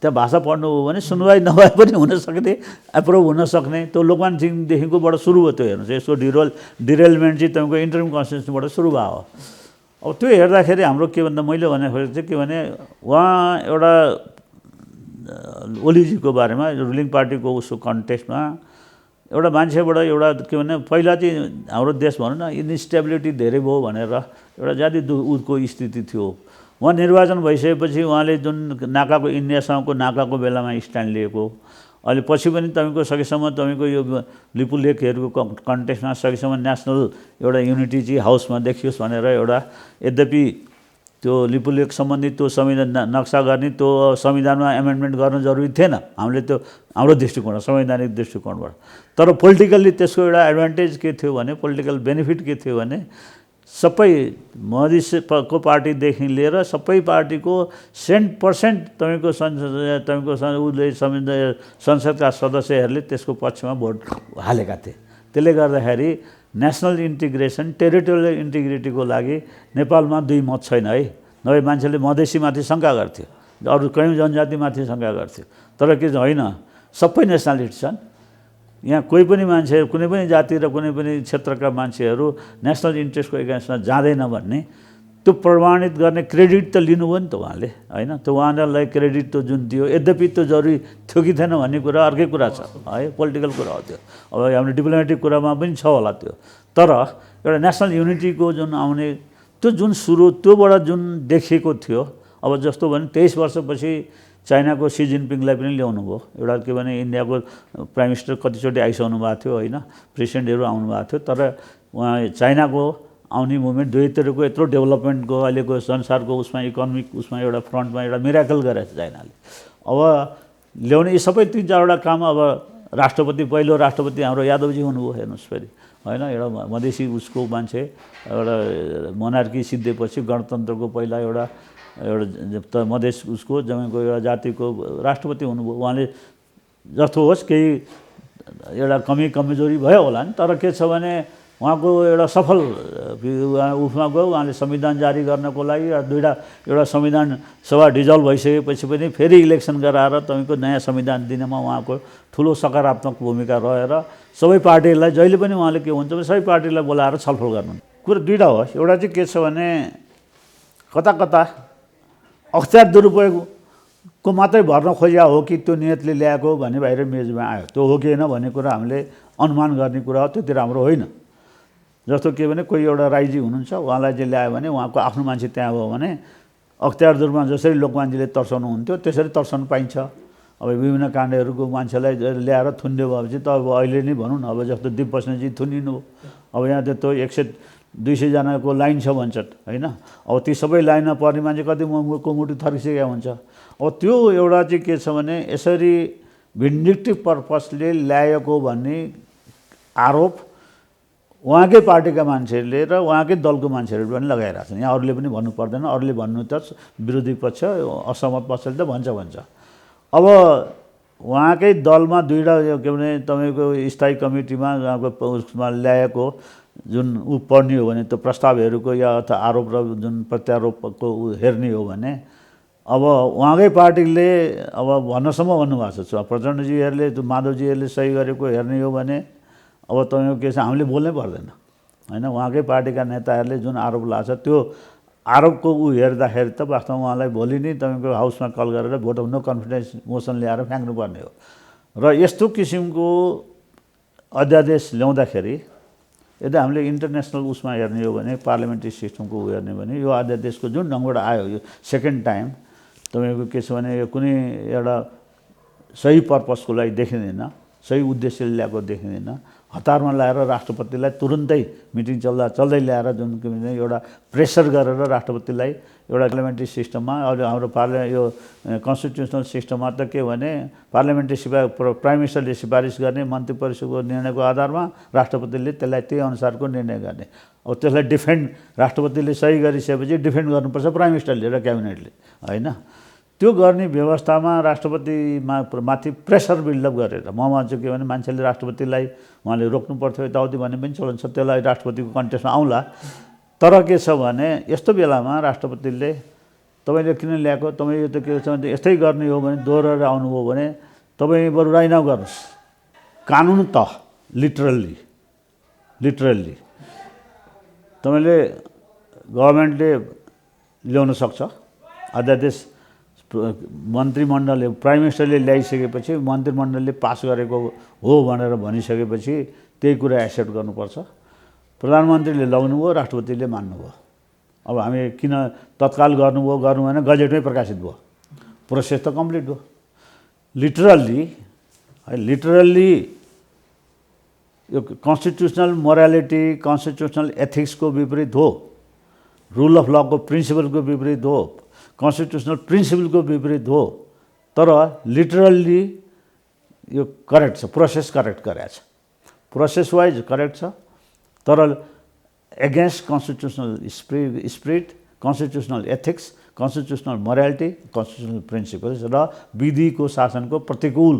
त्यहाँ भाषा पढ्नु हो भने सुनवाई नभए पनि हुन सक्ने एप्रुभ हुन सक्ने त्यो लोकमान सिंहदेखिकोबाट सुरु भयो त्यो हेर्नुहोस् यसको डिरेलमेन्ट चाहिँ तपाईँको इन्टरिम कन्स्टिट्युसनबाट सुरु भयो अब त्यो हेर्दाखेरि हाम्रो के भन्दा मैले भनेको चाहिँ के भने उहाँ एउटा ओलीजीको बारेमा रुलिङ पार्टीको उसको कन्टेस्टमा एउटा मान्छेबाट एउटा के भने पहिला चाहिँ हाम्रो देश भनौँ न इन्स्टेबिलिटी धेरै भयो भनेर एउटा ज्यादै उसको स्थिति थियो उहाँ निर्वाचन भइसकेपछि उहाँले जुन नाकाको इन्डियासँगको नाकाको बेलामा स्ट्यान्ड लिएको अहिले पछि पनि तपाईँको सकेसम्म तपाईँको यो लिपु लेकहरूको कन्टेस्टमा सकेसम्म नेसनल एउटा युनिटी चाहिँ हाउसमा देखियोस् भनेर एउटा यद्यपि त्यो लिपुलेख सम्बन्धी त्यो संविधान नक्सा गर्ने त्यो संविधानमा एमेन्डमेन्ट गर्न जरुरी थिएन हामीले त्यो हाम्रो दृष्टिकोण संवैधानिक दृष्टिकोणबाट तर पोलिटिकल्ली त्यसको एउटा एडभान्टेज के थियो भने पोलिटिकल बेनिफिट के थियो भने सबै मधेसको पार्टीदेखि लिएर सबै पार्टीको 100% तपाईँको संसदका सदस्यहरूले त्यसको पक्षमा भोट हालेका थिए त्यसले गर्दाखेरि नेसनल इन्टिग्रेसन टेरिटोरियल इन्टिग्रिटीको लागि नेपालमा दुई मत छैन है नभए मान्छेले मधेसीमाथि शङ्का गर्थ्यो अरू कयौँ जनजातिमाथि शङ्का गर्थ्यो तर के होइन सबै नेसनालिटी छन् यहाँ कोही पनि मान्छे कुनै पनि जाति र कुनै पनि क्षेत्रका मान्छेहरू नेसनल इन्ट्रेस्टको एगेन्स्टमा जाँदैन भन्ने त्यो प्रमाणित गर्ने क्रेडिट त लिनुभयो नि त उहाँले होइन त्यो उहाँलाई क्रेडिट त जुन दियो यद्यपि त्यो जरुरी थियो कि थिएन भन्ने कुरा अर्कै कुरा छ है पोलिटिकल कुरा हो त्यो अब हाम्रो डिप्लोमेटिक कुरामा पनि छ होला त्यो तर एउटा नेसनल युनिटीको जुन आउने त्यो जुन सुरु त्योबाट जुन देखिएको थियो अब जस्तो भने 23 वर्षपछि चाइनाको सी जिनपिङलाई पनि ल्याउनु भयो एउटा के भने इन्डियाको प्राइम मिनिस्टर कतिचोटि आइसक्नु भएको थियो होइन प्रेसिडेन्टहरू आउनु भएको थियो तर उहाँ चाइनाको आउने मुभमेन्ट दुवैतिरको यत्रो डेभलपमेन्टको अहिलेको संसारको उसमा इकोनोमिक उसमा एउटा फ्रन्टमा एउटा मिराकल गरेको छ चाइनाले अब ल्याउने यी सबै 3-4वटा काम अब राष्ट्रपति पहिलो राष्ट्रपति हाम्रो यादवजी हुनुभयो हेर्नुहोस् फेरि होइन एउटा मधेसी उसको मान्छे एउटा मोनार्की सिद्धिएपछि गणतन्त्रको पहिला एउटा मधेस उसको जमीनको एउटा जातिको राष्ट्रपति हुनुभयो उहाँले जस्तो होस् केही एउटा कमजोरी भयो होला नि तर के छ भने उहाँको एउटा सफल उसमा गयो उहाँले संविधान जारी गर्नको लागि एउटा संविधान सभा डिजल्भ भइसकेपछि पनि फेरि इलेक्सन गराएर तपाईँको नयाँ संविधान दिनमा उहाँको ठुलो सकारात्मक भूमिका रहेर सबै पार्टीहरूलाई जहिले पनि उहाँले के हुन्छ भने सबै पार्टीलाई बोलाएर छलफल गर्नु कुरा दुईवटा हो एउटा चाहिँ के छ भने कता कता अख्तियार दुरुपयोगको मात्रै भर्न खोजिया हो कि त्यो नियतले ल्याएको भन्ने बाहिर मेजमा आयो त्यो हो कि होइन भन्ने कुरा हामीले अनुमान गर्ने कुरा हो त्यति राम्रो होइन जस्तो के भने कोही एउटा राईजी हुनुहुन्छ उहाँलाई चाहिँ ल्यायो भने उहाँको आफ्नो मान्छे त्यहाँ भयो भने अख्तियार दुरमा जसरी लोकमान्यले तर्साउनु हुन्थ्यो त्यसरी तर्साउनु पाइन्छ अब विभिन्न काण्डहरूको मान्छेलाई ल्याएर थुन्यो भएपछि त अब अहिले नै भनौँ न अब जस्तो दिप बस्नेतजी थुनिनु अब यहाँ त्यो 100-200 जनाको लाइन छ भन्छन् होइन अब ती सबै लाइनमा पर्ने मान्छे कति को मुटु थर्किसकेको हुन्छ अब त्यो एउटा चाहिँ के छ भने यसरी भिन्डिक्टिभ पर्पसले ल्याएको भन्ने आरोप उहाँकै पार्टीका मान्छेहरूले र उहाँकै दलको मान्छेहरूले पनि लगाइरहेको छन् यहाँ अरूले पनि भन्नु पर्दैन अरूले भन्नु त विरोधी पक्ष असहमत पक्षले त भन्छ अब उहाँकै दलमा दुईवटा के भने तपाईँको स्थायी कमिटीमा उसमा ल्याएको जुन ऊ पढ्ने हो भने त्यो प्रस्तावहरूको या अथवा आरोप र जुन प्रत्यारोपको हेर्ने हो भने अब उहाँकै पार्टीले अब भन्नसम्म भन्नुभएको छ प्रचण्डजीहरूले त्यो माधवजीहरूले सही गरेको हेर्ने हो भने अब तपाईँको के छ हामीले बोल्नै पर्दैन होइन उहाँकै पार्टीका नेताहरूले जुन आरोप लाग्छ त्यो आरोपको ऊ हेर्दाखेरि त वास्तवमा उहाँलाई भोलि नै तपाईँको हाउसमा कल गरेर vote of no confidence motion ल्याएर फ्याँक्नुपर्ने हो र यस्तो किसिमको अध्यादेश ल्याउँदाखेरि यदि हामीले इन्टरनेसनल उसमा हेर्ने हो भने पार्लियामेन्ट्री सिस्टमको हेर्ने भने यो अध्यादेशको जुन ढङ्गबाट आयो यो सेकेन्ड टाइम तपाईँको के छ भने यो कुनै एउटा सही पर्पसको लागि देखिँदैन सही उद्देश्यले ल्याएको देखिँदैन हतारमा ल्याएर राष्ट्रपतिलाई तुरुन्तै मिटिङ चल्दै ल्याएर जुन के भन्छ एउटा प्रेसर गरेर राष्ट्रपतिलाई एउटा पार्लियामेन्ट्री सिस्टममा अहिले हाम्रो यो कन्स्टिट्युसनल सिस्टममा त के भने पार्लियामेन्ट्री प्राइम मिनिस्टरले सिफारिस गर्ने मन्त्री परिषदको निर्णयको आधारमा राष्ट्रपतिले त्यसलाई त्यही अनुसारको निर्णय गर्ने अब त्यसलाई डिफेन्ड राष्ट्रपतिले सही गरिसकेपछि डिफेन्ड गर्नुपर्छ प्राइम मिनिस्टरले र क्याबिनेटले होइन त्यो गर्ने व्यवस्थामा राष्ट्रपतिमा माथि प्रेसर बिल्डअप गरेर ममा चाहिँ के भने मान्छेले राष्ट्रपतिलाई उहाँले रोक्नु पर्थ्यो यताउति भन्ने पनि चलन छ त्यसलाई राष्ट्रपतिको कन्टेस्टमा आउँला तर के छ भने यस्तो बेलामा राष्ट्रपतिले तपाईँले किन ल्याएको तपाईँ यो त के छ भने यस्तै गर्ने हो भने दोहोरेर आउनुभयो भने तपाईँ बरु राजीनामा गर्नुहोस् कानुन त लिटरल्ली तपाईँले गभर्मेन्टले ल्याउन सक्छ अध्यादेश मन्त्रीमण्डलले प्राइम मिनिस्टरले ल्याइसकेपछि मन्त्रीमण्डलले पास गरेको हो भनेर भनिसकेपछि त्यही कुरा एक्सेप्ट गर्नुपर्छ प्रधानमन्त्रीले लगाउनुभयो राष्ट्रपतिले मान्नुभयो अब हामी किन तत्काल गर्नु भएन गजेटमै प्रकाशित भयो प्रोसेस त कम्प्लिट भयो लिटरल्ली यो कन्स्टिट्युसनल मोरालिटी कन्स्टिट्युसनल एथिक्सको विपरीत हो रुल अफ लको प्रिन्सिपलको विपरीत हो, कन्स्टिट्युसनल प्रिन्सिपलको विपरीत हो, तर लिटरल्ली यो करेक्ट छ, प्रोसेस करेक्ट गरेछ, प्रोसेस वाइज करेक्ट छ, तर against constitutional spirit, constitutional ethics, constitutional morality, constitutional principles र विधिको शासनको प्रतिकूल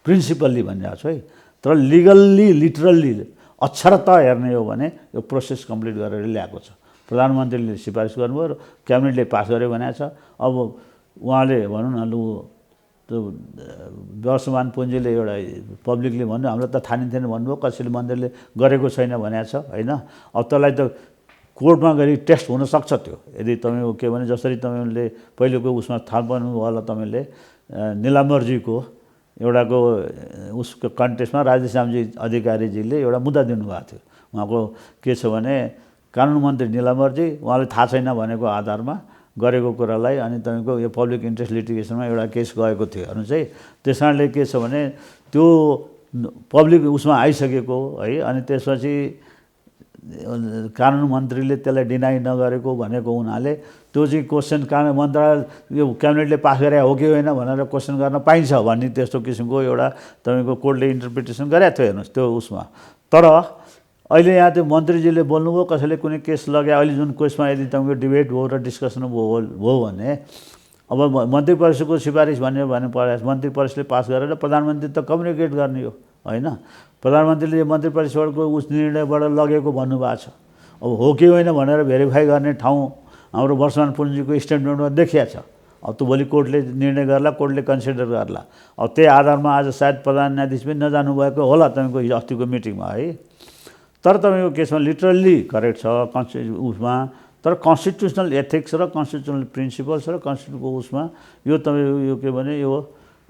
प्रिन्सिपल्ली भनिरहेको छु है। तर लिगल्ली लिटरल्ली अक्षरता हेर्ने हो भने यो प्रोसेस कम्प्लिट गरेर ल्याएको छ। प्रधानमन्त्रीले सिफारिस गर्नुभयो र क्याबिनेटले पास गर्यो भनेको छ। अब उहाँले भनौँ न लु त्यो वर्षमान पुँजीले एउटा पब्लिकले भन्नु हामीलाई त थाहा थिएन भन्नुभयो, कसैले मन्त्रीले गरेको छैन भनेको छ होइन। अब त्यसलाई त कोर्टमा गरी टेस्ट हुनसक्छ त्यो, यदि तपाईँको के भने जसरी तपाईँले पहिलेको उसमा थाहा पाउनुभयो होला, तपाईँले निलाम्बरजीको एउटाको उसको कन्टेस्टमा राजेश्यामजी अधिकारीजीले एउटा मुद्दा दिनुभएको थियो। उहाँको के छ भने कानुन मन्त्री निलाम्बरजी उहाँले थाहा छैन भनेको आधारमा गरेको कुरालाई अनि तपाईँको यो पब्लिक इन्ट्रेस्ट लिटिगेसनमा एउटा केस गएको थियो हेर्नु चाहिँ। त्यस कारणले के छ भने त्यो पब्लिक उसमा आइसकेको है, अनि त्यसपछि कानुन मन्त्रीले त्यसलाई डिनाइ नगरेको भनेको हुनाले त्यो चाहिँ क्वेसन कानुन मन्त्रालय यो क्याबिनेटले पास गरे हो कि होइन भनेर क्वेसन गर्न पाइन्छ भन्ने त्यस्तो किसिमको एउटा तपाईँको कोर्टले इन्टरप्रिटेसन गरेको थियो हेर्नुहोस् त्यो उसमा। तर अहिले यहाँ त्यो मन्त्रीजीले बोल्नुभयो, कसैले कुनै केस लगे, अहिले जुन केसमा यदि तपाईँको डिबेट भयो र डिस्कसन भयो भने अब मन्त्री परिषदको सिफारिस भन्ने पर्यो, मन्त्री परिषदले पास गरेर प्रधानमन्त्री त कम्युनिकेट गर्ने हो होइन। प्रधानमन्त्रीले मन्त्री परिषदको उस निर्णयबाट लगेको भन्नुभएको छ। अब हो कि होइन भनेर भेरिफाई गर्ने ठाउँ हाम्रो वर्षमान पुँजीको स्टेटमेन्टमा देखिया छ। अब त्यो भोलि कोर्टले निर्णय गर्ला, कोर्टले कन्सिडर गर्ला। अब त्यही आधारमा आज सायद प्रधान न्यायाधीश पनि नजानुभएको होला तपाईँको हिजो अस्तिको मिटिङमा है। तर तपाईँको केसमा लिटरल्ली करेक्ट छ उसमा, तर कन्स्टिट्युसनल एथिक्स र कन्स्टिट्युसनल प्रिन्सिपल्स र कन्स्टिट्युसनको उसमा यो तपाईँको यो के भने यो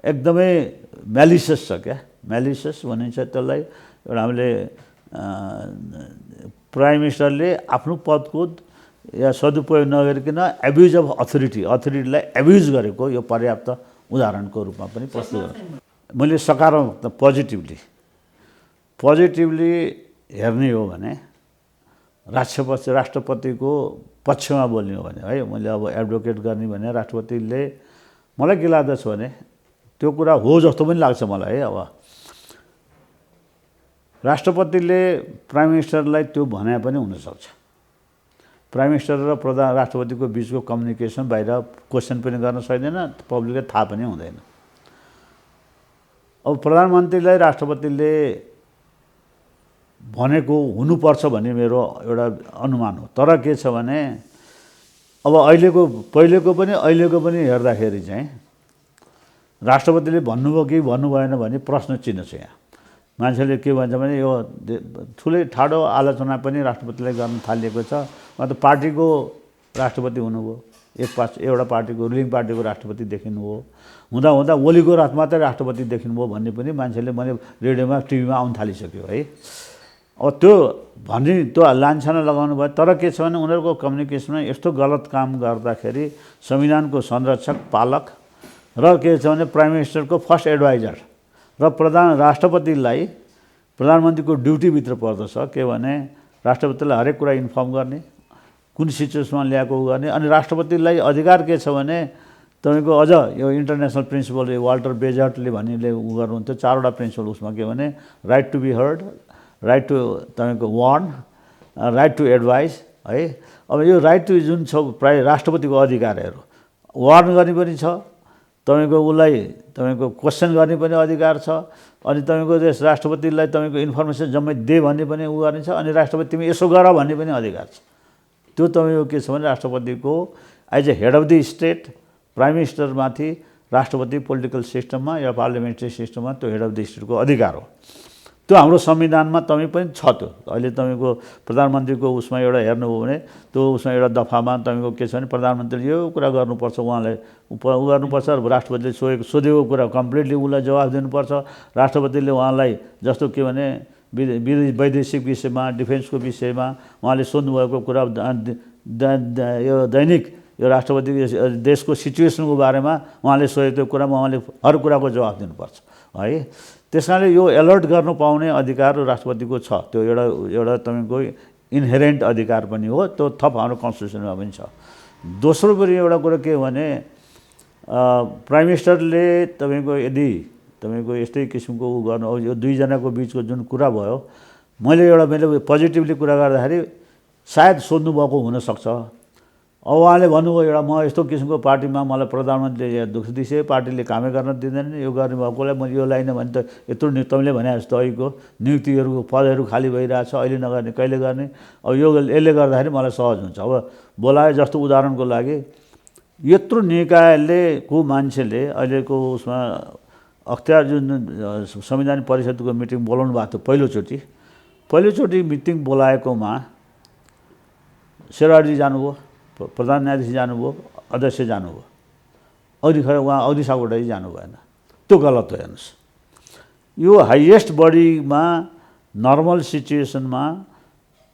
एकदमै म्यालिसियस छ क्या। म्यालिसियस भनिन्छ त्यसलाई। एउटा हामीले प्राइम मिनिस्टरले आफ्नो पदको या सदुपयोग नगरिकन एब्युज अफ अथोरिटीलाई एब्युज गरेको यो पर्याप्त उदाहरणको रूपमा पनि प्रस्तुत गर्छु। मैले सकारात्मक पोजिटिभली हेर्ने हो भने राष्ट्रपतिको पक्षमा बोल्ने हो भने है, मैले अब एडभोकेट गर्ने भने राष्ट्रपतिले मलाई के लाग्दछ भने त्यो कुरा हो जस्तो पनि लाग्छ मलाई है। अब राष्ट्रपतिले प्राइम मिनिस्टरलाई त्यो भने पनि हुनसक्छ। प्राइम मिनिस्टर र राष्ट्रपतिको बिचको कम्युनिकेसन बाहिर क्वेसन पनि गर्न सक्दैन, पब्लिकलाई थाहा पनि हुँदैन। अब प्रधानमन्त्रीलाई राष्ट्रपतिले भनेको हुनुपर्छ भन्ने मेरो एउटा अनुमान हो। तर के छ भने अब पहिलेको पनि हेर्दाखेरि चाहिँ राष्ट्रपतिले भन्नुभयो कि भन्नु भएन भन्ने प्रश्न चिन्ह छ यहाँ। मान्छेले के भन्छ भने यो ठुलै ठाडो आलोचना पनि राष्ट्रपतिलाई गर्न थालिएको छ। उहाँ त पार्टीको राष्ट्रपति हुनुभयो, एउटा पार्टीको रुलिङ पार्टीको राष्ट्रपति देखिनुभयो, हुँदा ओलीको रात मात्रै राष्ट्रपति देखिनुभयो भन्ने पनि मान्छेले मैले रेडियोमा टिभीमा आउन थालिसक्यो है। अब त्यो भन्ने त्यो लान्छना लगाउनु भयो। तर के छ भने उनीहरूको कम्युनिकेसनमा यस्तो गलत काम गर्दाखेरि संविधानको संरक्षक पालक र के छ भने प्राइम मिनिस्टरको फर्स्ट एडभाइजर र राष्ट्रपतिलाई प्रधानमन्त्रीको ड्युटीभित्र पर्दछ के भने राष्ट्रपतिलाई हरेक कुरा इन्फर्म गर्ने, कुन सिचुएसनमा ल्याएको गर्ने। अनि राष्ट्रपतिलाई अधिकार के छ भने तपाईँको अझ यो इन्टरनेसनल प्रिन्सिपल वाल्टर बेजर्टले भन्नेले गर्नुहुन्थ्यो, 4वटा प्रिन्सिपल उसमा के भने right to be heard, right to तपाईँको वार्न, राइट टु एडभाइस है। अब यो राइट टु जुन छ प्राय राष्ट्रपतिको अधिकारहरू, वार्न गर्ने पनि छ, तपाईँको उसलाई तपाईँको क्वेसन गर्ने पनि अधिकार छ, अनि तपाईँको राष्ट्रपतिलाई तपाईँको इन्फर्मेसन जम्मै दे भन्ने पनि उ गर्ने छ, अनि राष्ट्रपति तिमी यसो गर भन्ने पनि अधिकार छ। त्यो तपाईँको के छ भने राष्ट्रपतिको as a head of the state prime मिनिस्टरमाथि राष्ट्रपति पोलिटिकल सिस्टममा या पार्लियामेन्ट्री सिस्टममा त्यो हेड अफ द स्टेटको अधिकार हो। त्यो हाम्रो संविधानमा तपाईँ पनि छ। त्यो अहिले तपाईँको प्रधानमन्त्रीको उसमा एउटा हेर्नुभयो भने त्यो उसमा एउटा दफामा तपाईँको के छ भने प्रधानमन्त्रीले यो कुरा गर्नुपर्छ, उहाँलाई गर्नुपर्छ, राष्ट्रपतिले सोधेको कुरा कम्प्लिटली उसलाई जवाफ दिनुपर्छ। राष्ट्रपतिले उहाँलाई जस्तो के भने वैदेशिक विषयमा, डिफेन्सको विषयमा उहाँले सोध्नुभएको कुरा यो दैनिक यो राष्ट्रपति देशको सिचुएसनको बारेमा उहाँले सोधेको कुरामा उहाँले हर कुराको जवाफ दिनुपर्छ है। त्यस कारणले यो अलर्ट गर्नु पाउने अधिकार राष्ट्रपतिको छ। त्यो एउटा तपाईँको इनहेरेन्ट अधिकार पनि हो, त्यो थप हाम्रो कन्स्टिट्युसनमा पनि छ। दोस्रो पनि एउटा कुरा के हो भने प्राइम मिनिस्टरले तपाईँको यदि तपाईँको यस्तै किसिमको उ गर्नु, यो दुईजनाको बिचको जुन कुरा भयो, मैले पोजिटिभली कुरा गर्दाखेरि सायद सोध्नुभएको हुनसक्छ। अब उहाँले भन्नुभयो एउटा म यस्तो किसिमको पार्टीमा मलाई प्रधानमन्त्रीले दुःख दिसे, पार्टीले कामै गर्न दिँदैन, यो गर्ने भएकोलाई मैले यो लाइन भने त यत्रो तपाईँले भने जस्तो अहिलेको नियुक्तिहरूको पदहरू खाली भइरहेछ, अहिले नगर्ने कहिले गर्ने, अब यो यसले गर्दाखेरि मलाई सहज हुन्छ। अब बोलाए जस्तो उदाहरणको लागि यत्रो निकायले को मान्छेले अहिलेको उसमा अख्तियार जुन संविधान परिषदको मिटिङ बोलाउनु भएको थियो पहिलोचोटि मिटिङ बोलाएकोमा शेरवारजी जानुभयो, प्रधान न्यायाधीश जानुभयो, अध्यक्ष जानुभयो, उहाँ अघि सापकोटाजी जानु भएन। त्यो गलत हो। हेर्नुहोस्, यो हाइएस्ट बडीमा नर्मल सिचुएसनमा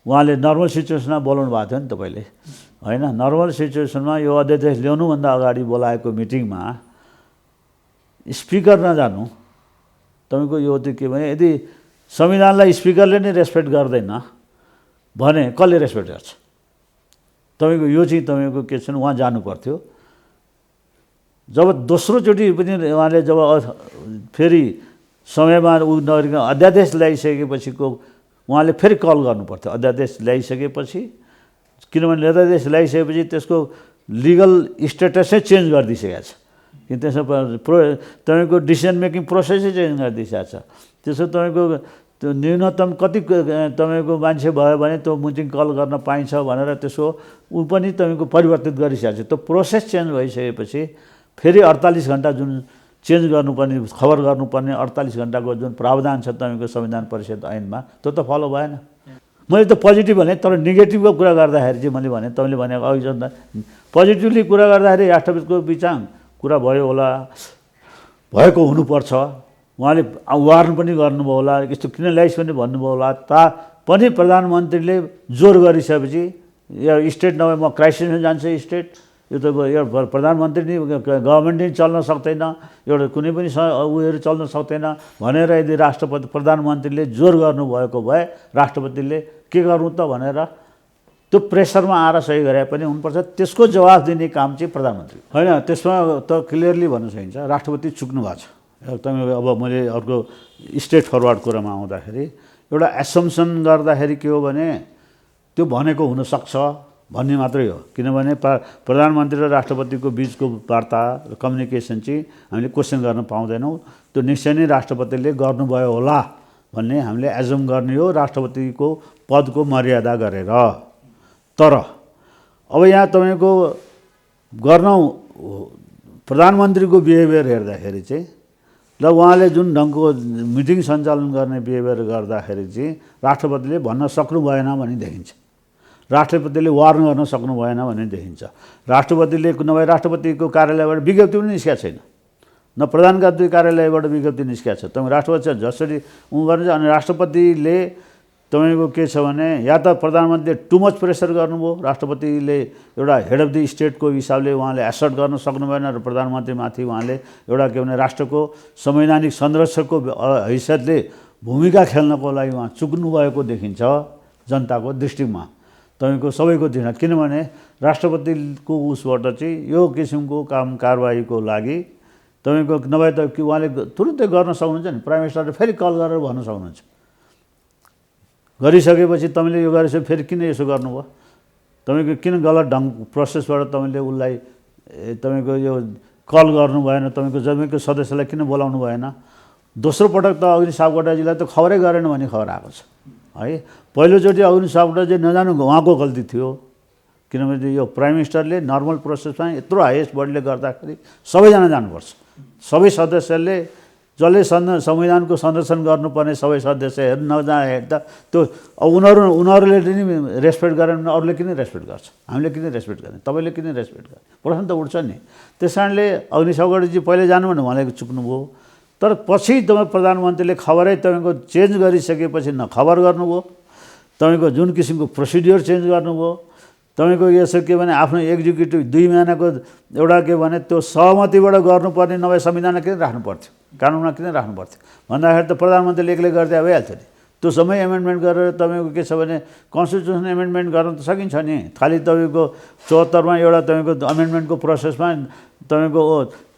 उहाँले नर्मल सिचुएसनमा बोलाउनु भएको थियो नि तपाईँले, होइन? नर्मल सिचुएसनमा यो अध्यादेश ल्याउनुभन्दा अगाडि बोलाएको मिटिङमा स्पिकर नजानु, तपाईँको यो त्यो के भने यदि संविधानलाई स्पिकरले नै रेस्पेक्ट गर्दैन भने कसले रेस्पेक्ट गर्छ? तपाईँको यो चाहिँ तपाईँको के छ, उहाँ जानु पर्थ्यो। जब दोस्रोचोटि पनि उहाँले जब फेरि समयमा उ नगरिकन अध्यादेश ल्याइसकेपछिको उहाँले फेरि कल गर्नु पर्थ्यो। अध्यादेश ल्याइसकेपछि, किनभने अध्यादेश ल्याइसकेपछि त्यसको लिगल स्टेटसै चेन्ज गरिदिइसकेको छ, कि त्यसमा तपाईँको डिसिजन मेकिङ प्रोसेसै चेन्ज गरिदिइसकेको छ। त्यसो तपाईँको त्यो न्यूनतम कति तपाईँको मान्छे भयो भने त्यो मिटिङ कल गर्न पाइन्छ भनेर त्यसको ऊ पनि तपाईँको परिवर्तित गरिसकेको छ। त्यो प्रोसेस चेन्ज भइसकेपछि फेरि 48 घन्टा जुन चेन्ज गर्नुपर्ने, खबर गर्नुपर्ने 48 घन्टाको जुन प्रावधान छ तपाईँको संविधान परिषद ऐनमा, त्यो त फलो भएन। मैले त पोजिटिभ भने, तर नेगेटिभको कुरा गर्दाखेरि चाहिँ मैले भने तपाईँले भनेको अघि जस्तो पोजिटिभली कुरा गर्दाखेरि राष्ट्रपतिको बिचाङ कुरा भयो होला, भएको हुनुपर्छ, उहाँले वार्न पनि गर्नुभयो होला, यस्तो किन ल्याइस् पनि भन्नुभयो होला, पनि प्रधानमन्त्रीले जोर गरिसकेपछि यो स्टेट नभए म क्राइसिसमा जान्छ स्टेट, यो त यो प्रधानमन्त्री नै गभर्मेन्ट नै चल्न सक्दैन, एउटा कुनै पनि उयोहरू चल्न सक्दैन भनेर यदि प्रधानमन्त्रीले जोर गर्नुभएको भए राष्ट्रपतिले के गर्नु त भनेर त्यो प्रेसरमा आएर सही गरे पनि हुनुपर्छ। त्यसको जवाफ दिने काम चाहिँ प्रधानमन्त्री होइन। त्यसमा त क्लियरली भन्न सकिन्छ राष्ट्रपति चुक्नु भएको छ। एकदमै अब मैले अर्को स्ट्रेट फरवर्ड कुरामा आउँदाखेरि एउटा एसम्सन गर्दाखेरि के हो भने त्यो भनेको हुनसक्छ भन्ने मात्रै हो, किनभने प्रधानमन्त्री र राष्ट्रपतिको बिचको वार्ता कम्युनिकेसन चाहिँ हामीले क्वेसन गर्न पाउँदैनौँ। त्यो निश्चय नै राष्ट्रपतिले गर्नुभयो होला भन्ने हामीले एजुम गर्ने हो राष्ट्रपतिको पदको मर्यादा गरेर। तर अब यहाँ तपाईँको गर्न प्रधानमन्त्रीको बिहेभियर हेर्दाखेरि चाहिँ ल उहाँले जुन ढङ्गको मिटिङ सञ्चालन गर्ने बिहेभियर गर्दाखेरि चाहिँ राष्ट्रपतिले भन्न सक्नु भएन भने देखिन्छ, राष्ट्रपतिले वार्न गर्न सक्नु भएन भने देखिन्छ। राष्ट्रपतिले नभए राष्ट्रपतिको कार्यालयबाट विज्ञप्ति पनि निस्केको छैन, न प्रधानमन्त्री कार्यालयबाट विज्ञप्ति निस्केको छ। तपाईँ राष्ट्रपति जसरी उ गर्नुहुन्छ, अनि राष्ट्रपतिले तपाईँको के छ भने या त प्रधानमन्त्रीले टु मच प्रेसर गर्नुभयो, राष्ट्रपतिले एउटा हेड अफ द स्टेटको हिसाबले उहाँले एसर्ट गर्न सक्नु भएन र प्रधानमन्त्रीमाथि उहाँले एउटा के भने राष्ट्रको संवैधानिक संरक्षकको हैसियतले भूमिका खेल्नको लागि उहाँ चुक्नु भएको देखिन्छ जनताको दृष्टिमा, तपाईँको सबैको दृष्टिमा। किनभने राष्ट्रपतिको उसबाट चाहिँ यो किसिमको काम कारबाहीको लागि तपाईँको नभए त कि उहाँले तुरुन्तै गर्न सक्नुहुन्छ नि, प्राइम मिनिस्टरले फेरि कल गरेर भन्न सक्नुहुन्छ। गरिसकेपछि तपाईँले यो गरेपछि फेरि किन यसो गर्नुभयो, तपाईँको किन गलत प्रोसेसबाट तपाईँले उसलाई तपाईँको यो कल गर्नु भएन, तपाईँको सदस्यलाई किन बोलाउनु भएन। दोस्रो पटक त अग्नि सापकोटाजीलाई त खबरै गरेन भन्ने खबर आएको छ है। पहिलोचोटि अग्नि सापकोटाजी नजानु उहाँको गल्ती थियो, किनभने यो प्राइम मिनिस्टरले नर्मल प्रोसेसमा यत्रो हाइएस्ट बडीले गर्दाखेरि सबैजना जानुपर्छ। सबै सदस्यले जसले संविधानको संरक्षण गर्नुपर्ने सबै सदस्यहरू नजाँदा त्यो उनीहरूले नि रेस्पेक्ट गरेन भने अरूले किन रेस्पेक्ट गर्छ, हामीले किन रेस्पेक्ट गर्ने, तपाईँले किन रेस्पेक्ट गर्ने, प्रश्न त उठ्छ नि। त्यस कारणले अग्नि सापकोटाजी पहिले जानु भने उहाँले चुक्नुभयो, तर पछि तपाईँ प्रधानमन्त्रीले खबरै तपाईँको चेन्ज गरिसकेपछि न खबर गर्नुभयो, तपाईँको जुन किसिमको प्रोसिड्योर चेन्ज गर्नुभयो, तपाईँको यसो के भने आफ्नो एक्जिक्युटिभ 2 महिनाको एउटा के भने त्यो सहमतिबाट गर्नुपर्ने नभए संविधानमा किन राख्नु पर्थ्यो, कानुनमा किन राख्नु पर्थ्यो भन्दाखेरि त प्रधानमन्त्रीले एक्लै गर्दै भइहाल्थ्यो नि। त्यो समय एमेन्डमेन्ट गरेर तपाईँको के छ भने कन्स्टिट्युसन एमेन्डमेन्ट गर्न त सकिन्छ नि। खालि तपाईँको 74मा एउटा तपाईँको अमेन्डमेन्टको प्रोसेसमा तपाईँको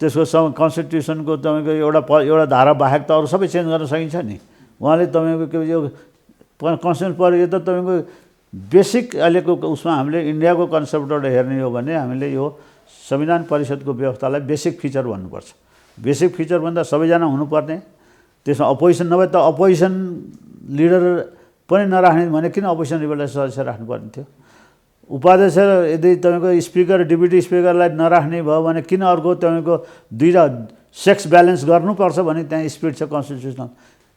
त्यसको कन्स्टिट्युसनको तपाईँको एउटा धारा बाहेक त अरू सबै चेन्ज गर्न सकिन्छ नि। उहाँले तपाईँको के यो कन्स्टिट्युसन पऱ्यो, यो त तपाईँको बेसिक अहिलेको उसमा हामीले इन्डियाको कन्सेप्टबाट हेर्ने हो भने हामीले यो संविधान परिषदको व्यवस्थालाई बेसिक फिचर भन्नुपर्छ। बेसिक फिचर भन्दा सबैजना हुनुपर्ने, त्यसमा अपोजिसन नभए त अपोजिसन लिडर पनि नराख्ने भने किन अपोजिसन लिडरलाई सदस्य राख्नुपर्ने थियो? उपाध्यक्ष यदि तपाईँको स्पिकर डेप्युटी स्पिकरलाई नराख्ने भयो भने किन अर्को तपाईँको दुईवटा सेक्स ब्यालेन्स गर्नुपर्छ भने त्यहाँ स्पिड छ कन्स्टिट्युसनल।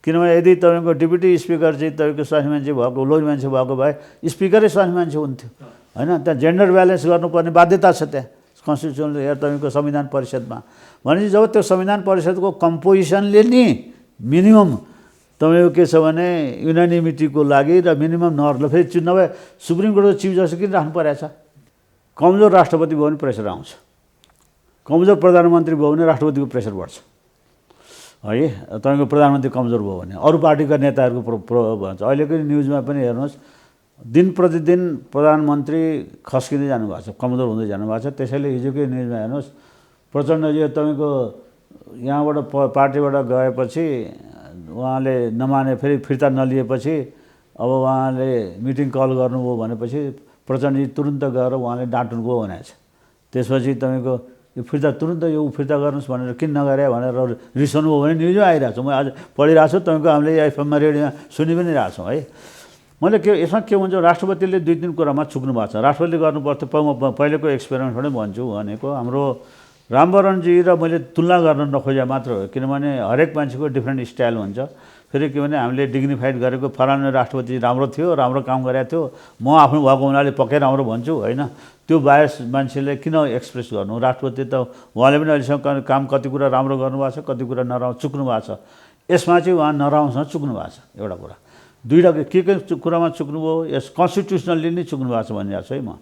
किनभने यदि तपाईँको डेप्युटी स्पिकर चाहिँ तपाईँको स्वास्नी मान्छे भएको लोही मान्छे भएको भए स्पिकरै स्वास्नी मान्छे हुन्थ्यो होइन। त्यहाँ जेन्डर ब्यालेन्स गर्नुपर्ने बाध्यता छ त्यहाँ कन्स्टिट्युसनल तपाईँको संविधान परिषदमा। भनेपछि जब त्यो संविधान परिषदको कम्पोजिसनले नि मिनिमम तपाईँको के छ भने युनानिमिटीको लागि र मिनिमम नर्ल फेरि नभए सुप्रिम कोर्टको चिफ जस्टिस किन राख्नु परेको छ? कमजोर राष्ट्रपति भयो भने प्रेसर आउँछ, कमजोर प्रधानमन्त्री भयो भने राष्ट्रपतिको प्रेसर बढ्छ है। तपाईँको प्रधानमन्त्री कमजोर भयो भने अरू पार्टीका नेताहरूको भन्छ। अहिलेको न्युजमा पनि हेर्नुहोस्, दिन प्रतिदिन प्रधानमन्त्री खस्किँदै जानुभएको छ, कमजोर हुँदै जानुभएको छ। त्यसैले हिजोकै न्युजमा हेर्नुहोस्, प्रचण्डजी तपाईँको यहाँबाट पार्टीबाट गएपछि उहाँले नमाने, फेरि फिर्ता नलिएपछि अब उहाँले मिटिङ कल गर्नुभयो भनेपछि प्रचण्डजी तुरुन्त गएर उहाँले डाँट्नुभयो भनेको छ। त्यसपछि तपाईँको यो फिर्ता तुरुन्त यो फिर्ता गर्नुहोस् भनेर किन नगरे भनेर रिसाउनु भयो भने न्युजमा आइरहेको छ। म आज पढिरहेको छु, तपाईँको हामीले एफएममा रेडियोमा सुनि पनि रहेको छौँ है। मैले के यसमा के हुन्छ, राष्ट्रपतिले दुई तिन कुरामा चुक्नु भएको छ। राष्ट्रपतिले गर्नुपर्थ्यो, म पहिलेको एक्सपेरिमेन्टबाटै भन्छु भनेको, हाम्रो रामवरणजी र मैले तुलना गर्न नखोजे मात्र हो। किनभने हरेक मान्छेको डिफ्रेन्ट स्टाइल हुन्छ। फेरि के भने हामीले डिग्निफाइड गरेको फलानु राष्ट्रपति राम्रो थियो, राम्रो काम गरेको थियो, म आफ्नो भएको हुनाले पक्कै राम्रो भन्छु होइन। त्यो बायस मान्छेले किन एक्सप्रेस गर्नु? राष्ट्रपति त उहाँले पनि अहिलेसम्म काम कति कुरा राम्रो गर्नुभएको छ, कति कुरा चुक्नु भएको छ। यसमा चाहिँ उहाँ नराम्रोसँग चुक्नु भएको छ। एउटा कुरा, दुईवटा के कुरामा चुक्नुभयो, यस कन्स्टिट्युसनली नै चुक्नु भएको छ भनिरहेको छु है म।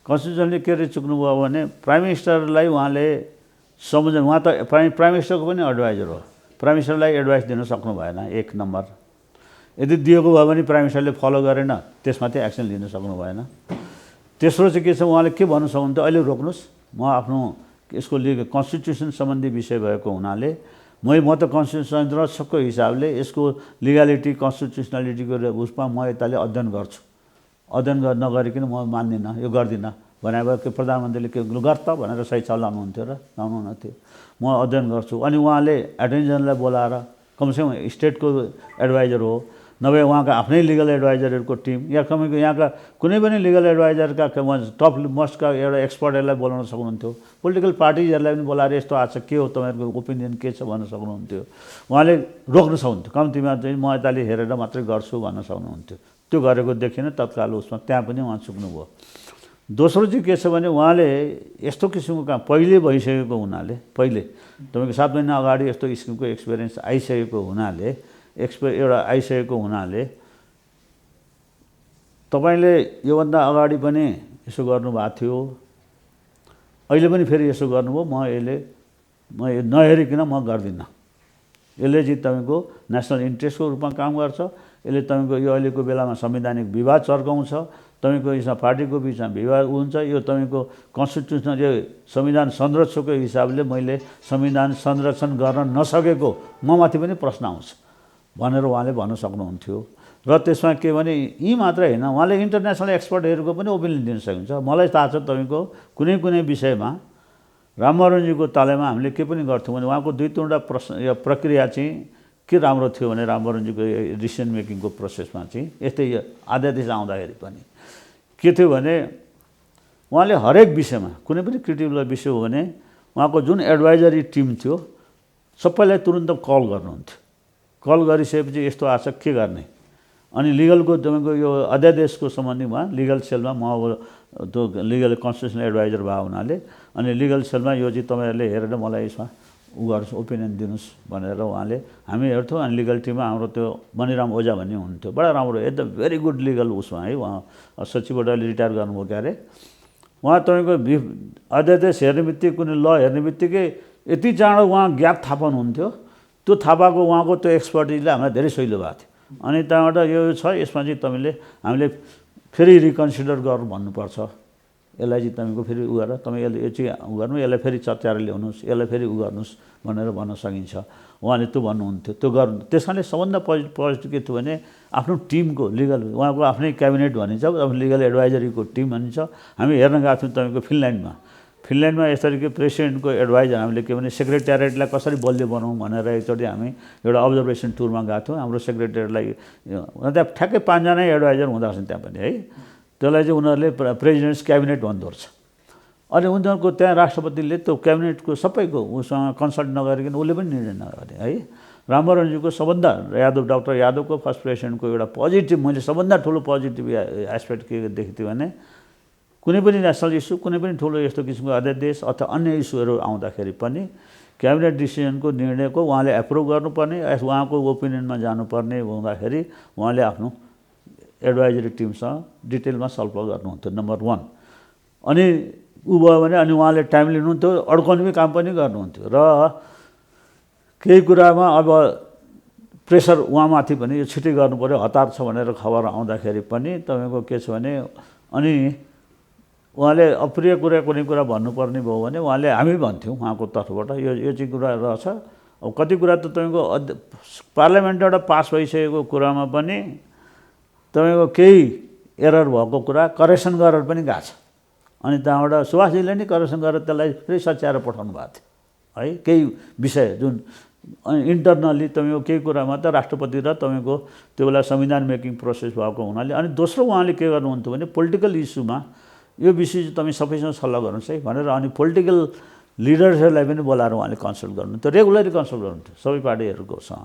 कन्स्टिट्युसनली के अरे चुक्नुभयो भने प्राइम मिनिस्टरलाई उहाँले सम्झनु, उहाँ त प्राइम मिनिस्टरको पनि एडभाइजर हो, प्राइम मिनिस्टरलाई एडभाइस दिन सक्नु भएन। एक नम्बर, यदि दिएको भयो भने प्राइम मिनिस्टरले फलो गरेन, त्यसमाथि एक्सन लिन सक्नु भएन। तेस्रो चाहिँ के छ, उहाँले के भन्नु सक्नुहुन्थ्यो, अहिले रोक्नुहोस्, म आफ्नो यसको कन्स्टिट्युसन सम्बन्धी विषय भएको हुनाले म त कन्स्टिट्युसन सबको हिसाबले यसको लिगालिटी कन्स्टिट्युसनालिटीको उसमा म यताले अध्ययन गर्छु, अध्ययन नगरिकन म मान्दिनँ, यो गर्दिनँ भने प्रधानमन्त्रीले के गर त भनेर सही चलाउनुहुन्थ्यो र लाउनुहुन्न थियो। म अध्ययन गर्छु। अनि उहाँले एटर्नी जेनरललाई बोलाएर, कमसेकम स्टेटको एडभाइजर हो, नभए उहाँका आफ्नै लिगल एडभाइजरहरूको टिम या तपाईँको यहाँका कुनै पनि लिगल एडभाइजरका टप मोस्टका एउटा एक्सपर्टहरूलाई बोलाउन सक्नुहुन्थ्यो। पोलिटिकल पार्टिजहरूलाई पनि बोलाएर यस्तो आज के हो, तपाईँहरूको ओपिनियन के छ भन्न सक्नुहुन्थ्यो। उहाँले रोक्न सक्नुहुन्थ्यो, कम्तीमा चाहिँ म यताले हेरेर मात्रै गर्छु भन्न सक्नुहुन्थ्यो। त्यो गरेको देखिन तत्काल उसमा, त्यहाँ पनि उहाँ चुक्नुभयो। दोस्रो चाहिँ के छ भने उहाँले यस्तो किसिमको काम पहिले भइसकेको हुनाले, पहिले तपाईँको 7 महिना अगाडि यस्तो किसिमको एक्सपिरियन्स आइसकेको हुनाले, एउटा आइसकेको हुनाले तपाईँले योभन्दा अगाडि पनि यसो गर्नुभएको थियो, अहिले पनि फेरि यसो गर्नुभयो, म नहेरिकन म गर्दिनँ। यसले चाहिँ तपाईँको नेसनल इन्ट्रेस्टको रूपमा काम गर्छ। यसले तपाईँको यो अहिलेको बेलामा संवैधानिक विवाद चर्काउँछ, तपाईँको यसमा पार्टीको बिचमा विवाद हुन्छ। यो तपाईँको कन्स्टिट्युसनल यो संविधान संरक्षकको हिसाबले मैले संविधान संरक्षण गर्न नसकेको म माथि पनि प्रश्न आउँछ भनेर उहाँले भन्न सक्नुहुन्थ्यो। र त्यसमा के भने यी मात्रै होइन, उहाँले इन्टरनेसनल एक्सपर्टहरूको पनि ओपिनियन दिन सक्नुहुन्छ। मलाई थाहा छ तपाईँको कुनै कुनै विषयमा रामवरणजीको तालेमा हामीले के पनि गर्थ्यौँ भने उहाँको 2-3वटा प्रश्न या प्रक्रिया चाहिँ के राम्रो थियो भने रामवरणजीको डिसिसन मेकिङको प्रोसेसमा चाहिँ यस्तै आदेश आउँदाखेरि पनि के थियो भने उहाँले हरेक विषयमा कुनै पनि क्रिटिकल विषय हो भने उहाँको जुन एडभाइजरी टिम थियो सबैलाई तुरुन्त कल गर्नुहुन्थ्यो। कल गरिसकेपछि यस्तो आछ के गर्ने, अनि लिगलको तपाईँको यो अध्यादेशको सम्बन्धीमा लिगल सेलमा म अब त्यो लिगल कन्स्टिट्युसनल एडभाइजर भएको हुनाले अनि लिगल सेलमा यो चाहिँ तपाईँहरूले हेरेर मलाई यसमा गर्नुहोस्, ओपिनियन दिनुहोस् भनेर उहाँले हामी हेर्थ्यौँ। अनि लिगल टिममा हाम्रो त्यो मणिराम ओझा भन्ने हुनुहुन्थ्यो, बडा राम्रो, एकदम भेरी गुड लिगल उसमा है, उहाँ सचिवबाट रिटायर गर्नुभयो क्यारे। उहाँ तपाईँको अध्यादेश हेर्ने बित्तिकै कुनै ल हेर्ने बित्तिकै यति चाँडो उहाँ ग्याप थाहा पाउनुहुन्थ्यो। त्यो थाहा पाएको उहाँको त्यो एक्सपर्टिजले हामीलाई धेरै सहिलो भएको थियो। अनि त्यहाँबाट यो छ, यसमा चाहिँ तपाईँले हामीले फेरि रिकन्सिडर गर्नु भन्नुपर्छ। यसलाई चाहिँ तपाईँको फेरि उ गरेर तपाईँ यसले यो चाहिँ उ गर्नु, यसलाई फेरि चच्याएर ल्याउनुहोस्, यसलाई फेरि उ गर्नुहोस् भनेर भन्न सकिन्छ। उहाँले त्यो भन्नुहुन्थ्यो, त्यो गर्नु। त्यस कारणले सबभन्दा पोजिटिभ के थियो भने आफ्नो टिमको लिगल, उहाँको आफ्नै क्याबिनेट भनिन्छ, लिगल एडभाइजरीको टिम भनिन्छ। हामी हेर्न गएको थियौँ तपाईँको फिनल्यान्डमा यसरी के प्रेसिडेन्टको एडभाइजर हामीले के भने सेक्रेटेरिएटलाई कसरी बलियो बनाउँ भनेर एकचोटि हामी एउटा अब्जर्भेसन टुरमा गएको थियौँ। हाम्रो सेक्रेटेरिएटलाई त्यहाँ ठ्याक्कै 5 जना एडभाइजर हुँदो रहेछन् त्यहाँ पनि है। त्यसलाई चाहिँ उनीहरूले प्रेसिडेन्ट्स क्याबिनेट भन्दो रहेछ। अनि उनीहरूको त्यहाँ राष्ट्रपतिले त्यो क्याबिनेटको सबैको उसँग कन्सल्ट नगरिकन उसले पनि निर्णय नगरे है। रामवरणजीको सबभन्दा डाक्टर यादवको फर्स्ट प्रेसिडेन्टको एउटा पोजिटिभ, मैले सबभन्दा ठुलो पोजिटिभ एस्पेक्ट के देखेको थिएँ भने कुनै पनि नेसनल इस्यु, कुनै पनि ठुलो यस्तो किसिमको अध्यादेश अथवा अन्य इस्युहरू आउँदाखेरि पनि क्याबिनेट डिसिजनको निर्णयको उहाँले एप्रुभ गर्नुपर्ने, उहाँको ओपिनियनमा जानुपर्ने हुँदाखेरि उहाँले आफ्नो एडभाइजरी टिमसँग डिटेलमा छलफल गर्नुहुन्थ्यो, नम्बर 1। अनि ऊ भयो भने अनि उहाँले टाइम लिनुहुन्थ्यो, अड्काउने काम पनि गर्नुहुन्थ्यो। र केही कुरामा अब प्रेसर उहाँमाथि पनि यो छिटै गर्नु पऱ्यो, हतार छ भनेर खबर आउँदाखेरि पनि तपाईँको के छ भने अनि उहाँले अप्रिय कुरा कुनै कुरा भन्नुपर्ने भयो भने उहाँले हामी भन्थ्यौँ उहाँको तर्फबाट यो चाहिँ कुरा रहेछ। अब कति कुरा त तपाईँको पार्लियामेन्टबाट पास भइसकेको कुरामा पनि तपाईँको केही एरर भएको कुरा करेक्सन गरेर पनि गएको छ। अनि त्यहाँबाट सुभाषजीले नै करेक्सन गरेर त्यसलाई फेरि सच्याएर पठाउनु भएको थियो है। केही विषय जुन इन्टरनली तपाईँको केही कुरामा त राष्ट्रपति र तपाईँको त्यो बेला संविधान मेकिङ प्रोसेस भएको हुनाले। अनि दोस्रो उहाँले के गर्नुहुन्थ्यो भने पोलिटिकल इस्युमा यो विषय चाहिँ तपाईँ सबैसँग सल्लाह गर्नुहोस् है भनेर अनि पोलिटिकल लिडर्सहरूलाई पनि बोलाएर उहाँले कन्सल्ट गर्नुहुन्थ्यो, रेगुलरली कन्सल्ट गर्नुहुन्थ्यो सबै पार्टीहरूकोसँग।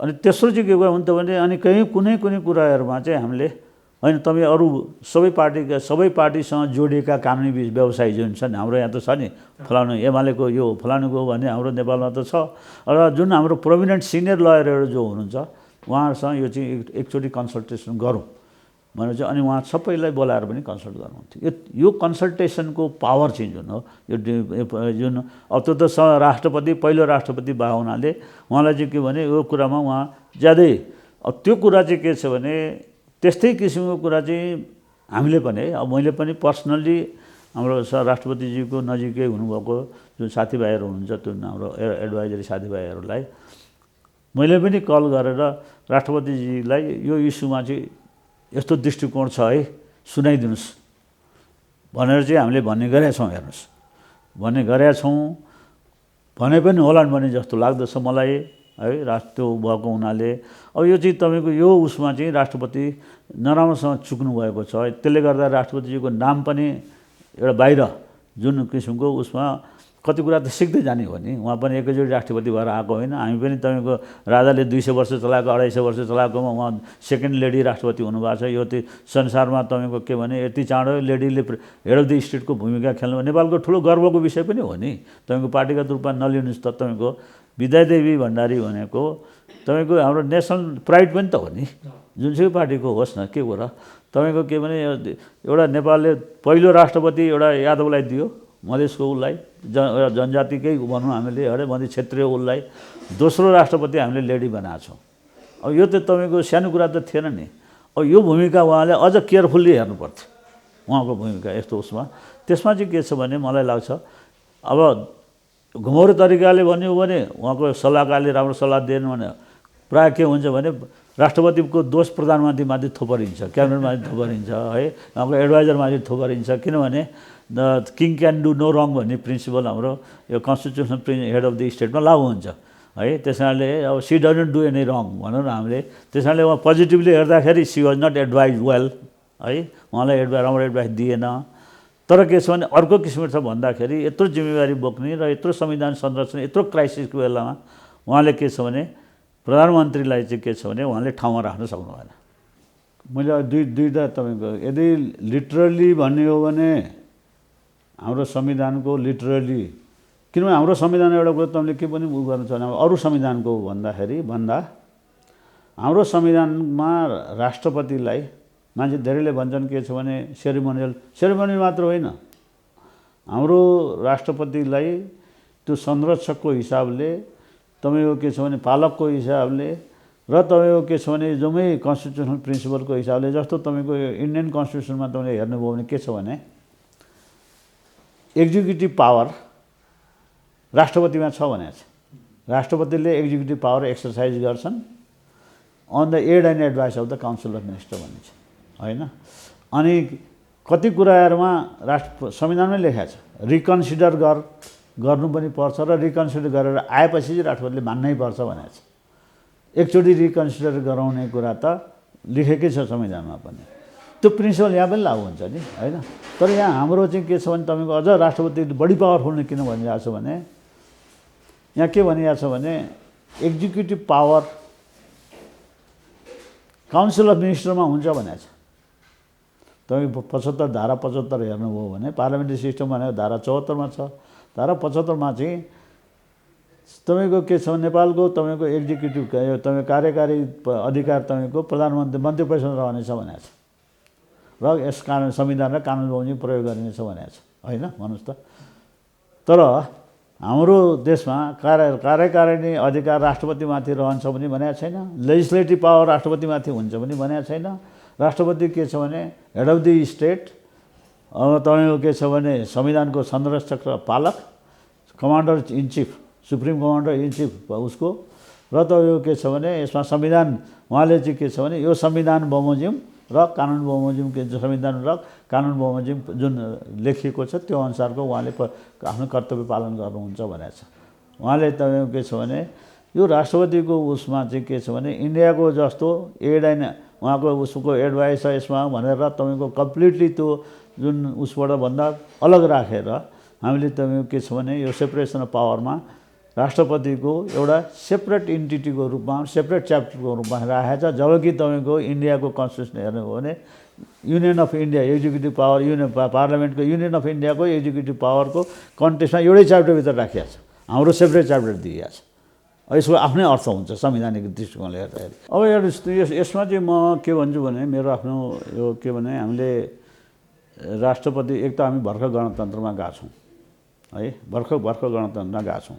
अनि तेस्रो चाहिँ के हुन्थ्यो भने अनि कुनै कुराहरूमा चाहिँ हामीले होइन तपाईँ अरू सबै पार्टीसँग जोडिएका कानुनी व्यवसायी जुन छन्, हाम्रो यहाँ त छ नि फलानु एमालेको यो फलानुको भने हाम्रो नेपालमा त छ। र जुन हाम्रो प्रोमिनेन्ट सिनियर लयरहरू जो हुनुहुन्छ उहाँहरूसँग यो चाहिँ एकचोटि कन्सल्टेसन गरौँ भनेर चाहिँ अनि उहाँ सबैलाई बोलाएर पनि कन्सल्ट गर्नुहुन्थ्यो। यो कन्सल्टेसनको पावर चाहिँ जुन हो यो जुन अब त्यो त राष्ट्रपति पहिलो राष्ट्रपति भएको हुनाले उहाँलाई चाहिँ के भने यो कुरामा उहाँ ज्यादै अब त्यो कुरा चाहिँ के छ भने त्यस्तै किसिमको कुरा चाहिँ हामीले पनि है अब मैले पनि पर्सनल्ली हाम्रो राष्ट्रपतिजीको नजिकै हुनुभएको जुन साथीभाइहरू हुनुहुन्छ त्यो हाम्रो एडभाइजरी साथीभाइहरूलाई मैले पनि कल गरेर राष्ट्रपतिजीलाई यो इस्युमा चाहिँ यस्तो दृष्टिकोण छ है सुनाइदिनुहोस् भनेर चाहिँ हामीले भन्ने गरेका छौँ। हेर्नुहोस् भन्ने गरेका छौँ भने पनि होलान् भने जस्तो लाग्दछ मलाई है। राष्ट्र भएको हुनाले अब यो चाहिँ तपाईँको यो उसमा चाहिँ राष्ट्रपति नराम्रोसँग चुक्नु भएको छ। त्यसले गर्दा राष्ट्रपतिजीको नाम पनि एउटा बाहिर जुन किसिमको उसमा कति कुरा त सिक्दै जाने हो नि। उहाँ पनि एकैचोटि राष्ट्रपति भएर आएको होइन। हामी पनि तपाईँको राजाले 200 वर्ष चलाएको 250 वर्ष चलाएकोमा उहाँ सेकेन्ड लेडी राष्ट्रपति हुनुभएको छ। यो संसारमा तपाईँको के भने यति चाँडो लेडीले हेड अफ द स्टेटको भूमिका खेल्नु नेपालको ठुलो गर्वको विषय पनि हो नि। तपाईँको पार्टीगत रूपमा नलिनुहोस् त तपाईँको विद्यादेवी भण्डारी भनेको तपाईँको हाम्रो नेसनल प्राइड पनि त हो नि, जुनसुकै पार्टीको होस् न। के हो र तपाईँको के भने एउटा नेपालले पहिलो राष्ट्रपति एउटा यादवलाई दियो, मधेसको उसलाई एउटा जनजातिकै भनौँ हामीले अरे मधेस क्षेत्रीय उसलाई। दोस्रो राष्ट्रपति हामीले लेडी बनाएको छौँ। अब यो त तपाईँको सानो कुरा त थिएन नि। अब यो भूमिका उहाँले अझ केयरफुल्ली हेर्नु पर्थ्यो उहाँको भूमिका यस्तो उसमा। त्यसमा चाहिँ के छ भने मलाई लाग्छ अब घुमौरो तरिकाले भन्यो भने उहाँको सल्लाहकारले राम्रो सल्लाह दिएन भने प्रायः के हुन्छ भने राष्ट्रपतिको दोष प्रधानमन्त्रीमाथि थोपरिन्छ, क्याबिनेटमाथि थोपरिन्छ है, उहाँको एडभाइजरमाथि थोपरिन्छ। किनभने the king can do no wrong भन्ने प्रिन्सिपल हाम्रो यो कन्स्टिट्युसनल हेड अफ द स्टेटमा लागु हुन्छ है। त्यस कारणले अब she doesn't do any wrong भनौँ न हामीले। त्यस कारणले उहाँ पोजिटिभली हेर्दाखेरि she was not advised well है, उहाँलाई राम्रो एडभाइस दिएन। तर के छ भने अर्को किसिमको छ भन्दाखेरि यत्रो जिम्मेवारी बोक्ने र यत्रो संविधान संरक्षण यत्रो क्राइसिसको बेलामा उहाँले के छ भने प्रधानमन्त्रीलाई चाहिँ के छ भने उहाँले ठाउँमा राख्न सक्नु भएन। मैले दुईवटा तपाईँको यदि लिटरली भन्ने हो भने हाम्रो संविधानको लिटरली, किनभने हाम्रो संविधान एउटा कुरा तपाईँले के पनि उ गर्नु छ भने अरू संविधानको भन्दा हाम्रो संविधानमा राष्ट्रपतिलाई मान्छे धेरैले भन्छन् के छ भने सेरेमोनियल मात्र होइन, हाम्रो राष्ट्रपतिलाई त्यो संरक्षकको हिसाबले तपाईँको के छ भने पालकको हिसाबले र तपाईँको के छ भने जम्मै कन्स्टिट्युसनल प्रिन्सिपलको हिसाबले जस्तो तपाईँको इन्डियन कन्स्टिट्युसनमा तपाईँले हेर्नुभयो भने के छ भने एक्जिक्युटिभ पावर राष्ट्रपतिमा छ भनेको छ। राष्ट्रपतिले एक्जिक्युटिभ पावर एक्सर्साइज गर्छन् on the aid and advice of the council of minister भन्ने छ होइन। अनि कति कुराहरूमा संविधानमै लेखेको छ रिकन्सिडर गर्नु पनि पर्छ र रिकन्सिडर गरेर आएपछि चाहिँ राष्ट्रपतिले मान्नै पर्छ भनेको छ। एकचोटि रिकन्सिडर गराउने कुरा त लेखेकै छ संविधानमा पनि, त्यो प्रिन्सिपल यहाँ पनि लागु हुन्छ नि होइन। तर यहाँ हाम्रो चाहिँ के छ भने तपाईँको अझ राष्ट्रपति बढी पावरफुल किन भनिरहेको छ भने यहाँ के भनिरहेको छ भने एक्जिक्युटिभ पावर काउन्सिल अफ मिनिस्टरमा हुन्छ भनेको छ। तपाईँको 75 धारा 75 हेर्नुभयो भने पार्लियामेन्ट्री सिस्टम भनेको धारा 74 मा छ। धारा 75 मा चाहिँ तपाईँको के छ नेपालको तपाईँको एक्जिक्युटिभ तपाईँको कार्यकारी अधिकार तपाईँको प्रधानमन्त्री मन्त्री परिषदमा रहनेछ भनेको छ र यस कानुन संविधान र कानुन बमोजिम प्रयोग गरिनेछ भनेको छ होइन भन्नुहोस् त। तर हाम्रो देशमा कार्यकारिणी अधिकार राष्ट्रपतिमाथि रहन्छ पनि भनेको छैन, लेजिस्लेटिभ पावर राष्ट्रपतिमाथि हुन्छ पनि भनेको छैन। राष्ट्रपति के छ भने हेड अफ द स्टेट, अब तपाईँको के छ भने संविधानको संरक्षक र पालक, commander in chief, supreme commander in chief उसको, र तपाईँको के छ भने यसमा संविधान उहाँले चाहिँ के छ भने यो संविधान बमोजिम र कानुन बमोजिम के संविधान र कानुन बमोजिम जुन लेखिएको छ त्यो अनुसारको उहाँले आफ्नो कर्तव्य पालन गर्नुहुन्छ भनेको छ। उहाँले तपाईँको के छ भने यो राष्ट्रपतिको उसमा चाहिँ के छ भने इन्डियाको जस्तो एड एन्ड उहाँको उसको एडभाइस छ यसमा भनेर तपाईँको कम्प्लिटली त्यो जुन उसबाट भन्दा अलग राखेर हामीले तपाईँको के छ भने यो सेपरेसन अफ पावरमा राष्ट्रपतिको एउटा सेपरेट इन्टिटीको रूपमा सेपरेट च्याप्टरको रूपमा राखेको छ। जबकि तपाईँको इन्डियाको कन्स्टिट्युसन हेर्नुभयो भने union of India executive power पार्लियामेन्टको युनियन अफ इन्डियाको एक्जिक्युटिभ पावरको कन्टेक्स्टमा एउटै च्याप्टरभित्र राखिएको छ, हाम्रो सेपरेट च्याप्टर दिइएको छ। यसको आफ्नै अर्थ हुन्छ संवैधानिक दृष्टिकोणले हेर्दाखेरि। अब यसमा चाहिँ म के भन्छु भने मेरो आफ्नो यो के भने हामीले राष्ट्रपति एक त हामी भर्खर गणतन्त्रमा गएको छौँ है, भर्खर गणतन्त्रमा गएको छौँ।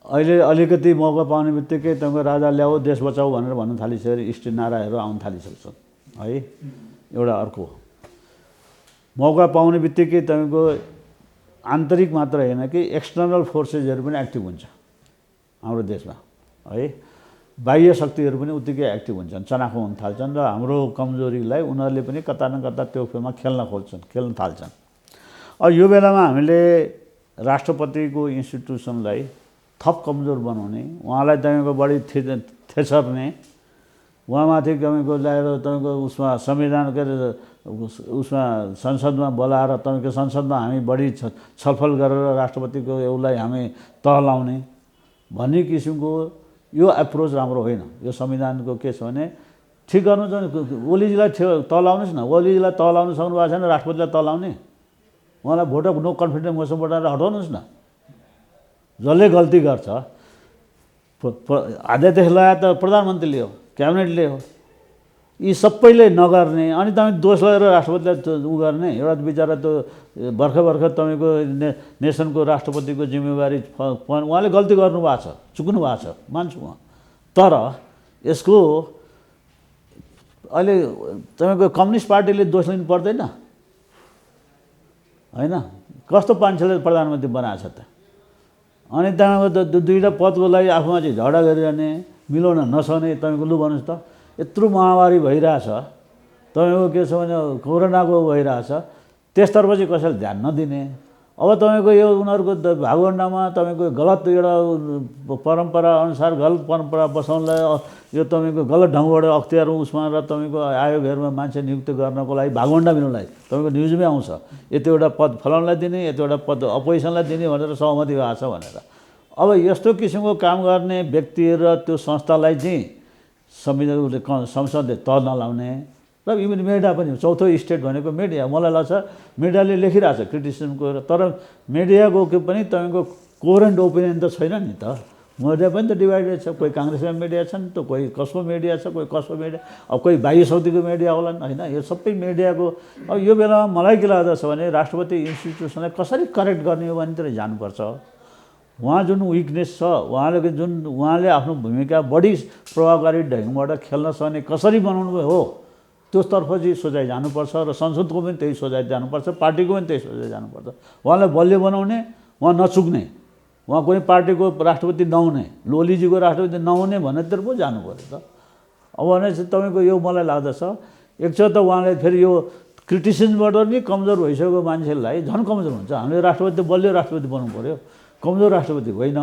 अहिले अलिकति मौका पाउने बित्तिकै तपाईँको राजा ल्याऊ देश बचाऊ भनेर भन्न थालिसकेर स्त्री नाराहरू आउन थालिसक्छन् है। एउटा अर्को मौका पाउने बित्तिकै तपाईँको आन्तरिक मात्र होइन कि एक्सटर्नल फोर्सेसहरू पनि एक्टिभ हुन्छ हाम्रो देशमा है। बाह्य शक्तिहरू पनि उत्तिकै एक्टिभ हुन्छन्, चनाखो हुन थाल्छन् र हाम्रो कमजोरीलाई उनीहरूले पनि कता न कता त्यो फेमा खेल्न थाल्छन्। अब यो बेलामा हामीले राष्ट्रपतिको इन्स्टिट्युसनलाई थप कमजोर बनाउने, उहाँलाई तपाईँको बढी थेचर्ने, उहाँमाथि तपाईँको ल्याएर तपाईँको उसमा संविधान के अरे उसमा संसदमा बोलाएर तपाईँको संसदमा हामी बढी छलफल गरेर राष्ट्रपतिको एउलाई हामी तह लाउने भन्ने किसिमको यो एप्रोच राम्रो होइन। यो संविधानको के छ भने ठिक गर्नु छ ओलीजीलाई तह लाउनुहोस् न, ओलीजीलाई तह लाउनु सक्नु भएको छैन, राष्ट्रपतिलाई तह लाउने, उहाँलाई vote of no confidence motion बढाएर हटाउनुहोस् न। जसले गल्ती गर्छ आदेश लगाए त प्रधानमन्त्रीले हो, क्याबिनेटले हो, यी सबैले नगर्ने अनि तपाईँ दोष लगेर राष्ट्रपतिलाई उ गर्ने एउटा बिचरा त्यो भर्खर तपाईँको नेसनको राष्ट्रपतिको जिम्मेवारी उहाँले गल्ती गर्नुभएको छ, चुक्नु भएको छ, मान्छु म। तर यसको अहिले तपाईँको कम्युनिस्ट पार्टीले दोष लिनु पर्दैन होइन। कस्तो मान्छेले प्रधानमन्त्री बनाएको छ त? अनि त्यहाँको दुईवटा पदको लागि आफूमा चाहिँ झगडा गरिरहने, मिलाउन नसक्ने तपाईँको लु भन्नुहोस् त। यत्रो महामारी भइरहेछ, तपाईँको के छ भने कोरोनाको भइरहेछ, त्यसतर्फ चाहिँ कसैले ध्यान नदिने। अब तपाईँको यो उनीहरूको भागवण्डामा तपाईँको गलत एउटा परम्परा अनुसार गलत परम्परा बसाउनलाई यो तपाईँको गलत ढङ्गबाट अख्तियार उसमा र तपाईँको आयोगहरूमा मान्छे नियुक्त गर्नको लागि भागवण्डा मिलाउनलाई तपाईँको न्युजमै आउँछ यतिवटा पद फलाउनलाई दिने, यतिवटा पद अपोजिसनलाई दिने भनेर सहमति भएको छ भनेर। अब यस्तो किसिमको काम गर्ने व्यक्ति र त्यो संस्थालाई चाहिँ संसदले तह नलाउने र इभन मिडिया पनि, चौथो स्टेट भनेको मिडिया, मलाई लाग्छ मिडियाले लेखिरहेछ क्रिटिसिजमको, तर मिडियाको पनि तपाईँको कोरेन्ट ओपिनियन त छैन नि त। मिडिया पनि त डिभाइडेड छ, कोही काङ्ग्रेसमा मिडिया छन् त, कोही कसको मिडिया छ, कोही कसको मिडिया, अब कोही बाह्य शक्तिको मिडिया होलान् होइन। यो सबै मिडियाको अब यो बेलामा मलाई के लाग्दछ भने राष्ट्रपति इन्स्टिट्युसनलाई कसरी करेक्ट गर्ने हो भनेतिर जानुपर्छ। उहाँ जुन विकनेस छ, उहाँले आफ्नो भूमिका बढी प्रभावकारी ढङ्गबाट खेल्न सक्ने कसरी बनाउनु हो त्यसतर्फ चाहिँ सोचाइ जानुपर्छ र संसदको पनि त्यही सोचाइ जानुपर्छ, पार्टीको पनि त्यही सोचाइ जानुपर्छ। उहाँलाई बलियो बनाउने, उहाँ नचुक्ने, उहाँ कुनै पार्टीको राष्ट्रपति नहुने, ओलीजीको राष्ट्रपति नहुने भन्नेतिर पो जानु पऱ्यो त। अब भने चाहिँ तपाईँको यो मलाई लाग्दछ एकचोटि त उहाँले फेरि यो क्रिटिसिजमबाट नि कमजोर भइसकेको मान्छेलाई झन् कमजोर हुन्छ। हामीले राष्ट्रपति बलियो राष्ट्रपति बनाउनु पऱ्यो, कमजोर राष्ट्रपति होइन।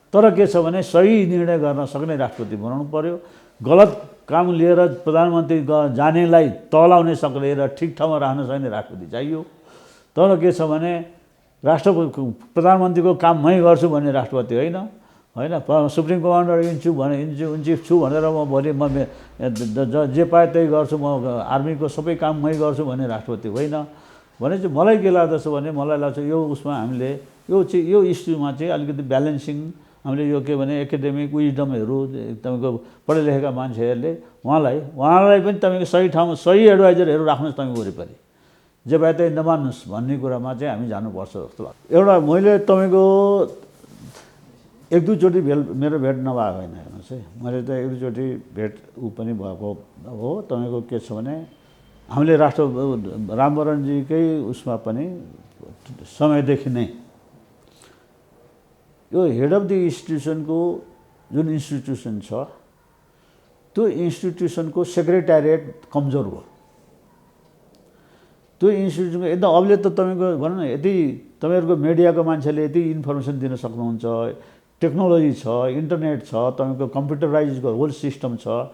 तर के छ भने सही निर्णय गर्न सक्ने राष्ट्रपति बनाउनु पऱ्यो। गलत काम लिएर प्रधानमन्त्री जानेलाई तलाउने सक्ने र ठिक ठाउँमा राख्न सक्ने राष्ट्रपति चाहियो। तर के छ भने प्रधानमन्त्रीको काम मै गर्छु भन्ने राष्ट्रपति होइन, सुप्रिम कमान्डर इन चिफ छु भनेर म भोलि म जे पाए त्यही गर्छु, म आर्मीको सबै काम मै गर्छु भन्ने राष्ट्रपति होइन। भने चाहिँ मलाई के लाग्दछ भने मलाई लाग्छ यो उसमा हामीले यो इस्युमा चाहिँ अलिकति ब्यालेन्सिङ हामीले यो के भने एकाडेमिक विजडमहरू तपाईँको पढे लेखेका मान्छेहरूले उहाँलाई पनि तपाईँको सही ठाउँमा सही एडभाइजरहरू राख्नुहोस् तपाईँको वरिपरि, जे भए त्यही नमान्नुहोस् भन्ने कुरामा चाहिँ हामी जानुपर्छ जस्तो लाग्छ। एउटा मैले तपाईँको एक दुईचोटि मेरो भेट नभएको होइन, हेर्नुहोस् है, मैले त एक दुईचोटि भेट पनि भएको हो। तपाईँको के छ भने हामीले रामवरणजीकै उसमा पनि समयदेखि नै यो हेड अफ द इन्स्टिट्युसनको जुन इन्स्टिट्युसन छ त्यो इन्स्टिट्युसनको सेक्रेटेरिएट कमजोर हो। त्यो इन्स्टिट्युसनको एकदम अबले त तपाईँको भनौँ न यति तपाईँहरूको मिडियाको मान्छेले यति इन्फर्मेसन दिन सक्नुहुन्छ, टेक्नोलोजी छ, इन्टरनेट छ, तपाईँको कम्प्युटराइजको होल सिस्टम छ।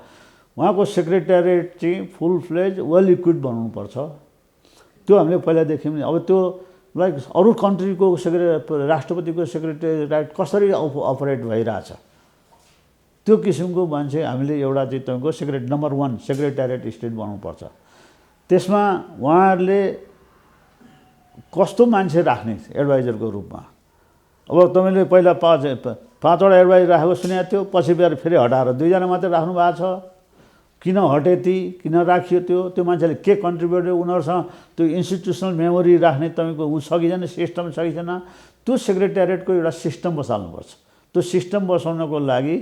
उहाँको सेक्रेटेरिएट चाहिँ फुल फ्लेज वेल इक्विप्ड बनाउनुपर्छ। त्यो हामीले पहिलादेखि पनि अब त्यो लाइक अरू कन्ट्रीको राष्ट्रपतिको सेक्रेटेरिएट कसरी अपरेट भइरहेछ त्यो किसिमको मान्छे हामीले एउटा चाहिँ तपाईँको नम्बर 1 सेक्रेटेरिएट स्टेट बनाउनुपर्छ। त्यसमा उहाँहरूले कस्तो मान्छे राख्ने एडभाइजरको रूपमा। अब तपाईँले पहिला पाँचवटा एडभाइजर राखेको सुनेको थियो, पछि फेरि हटाएर 2 जना मात्रै राख्नु भएको छ। किन हटे ती, किन राखियो त्यो मान्छेले के कन्ट्रिब्युट गर्यो, उनीहरूसँग त्यो इन्स्टिट्युसनल मेमोरी राख्ने तपाईँको छ कि छैन, सिस्टम छ कि छैन, त्यो सेक्रेटेरिएटको एउटा सिस्टम बसाल्नुपर्छ। त्यो सिस्टम बसाउनको लागि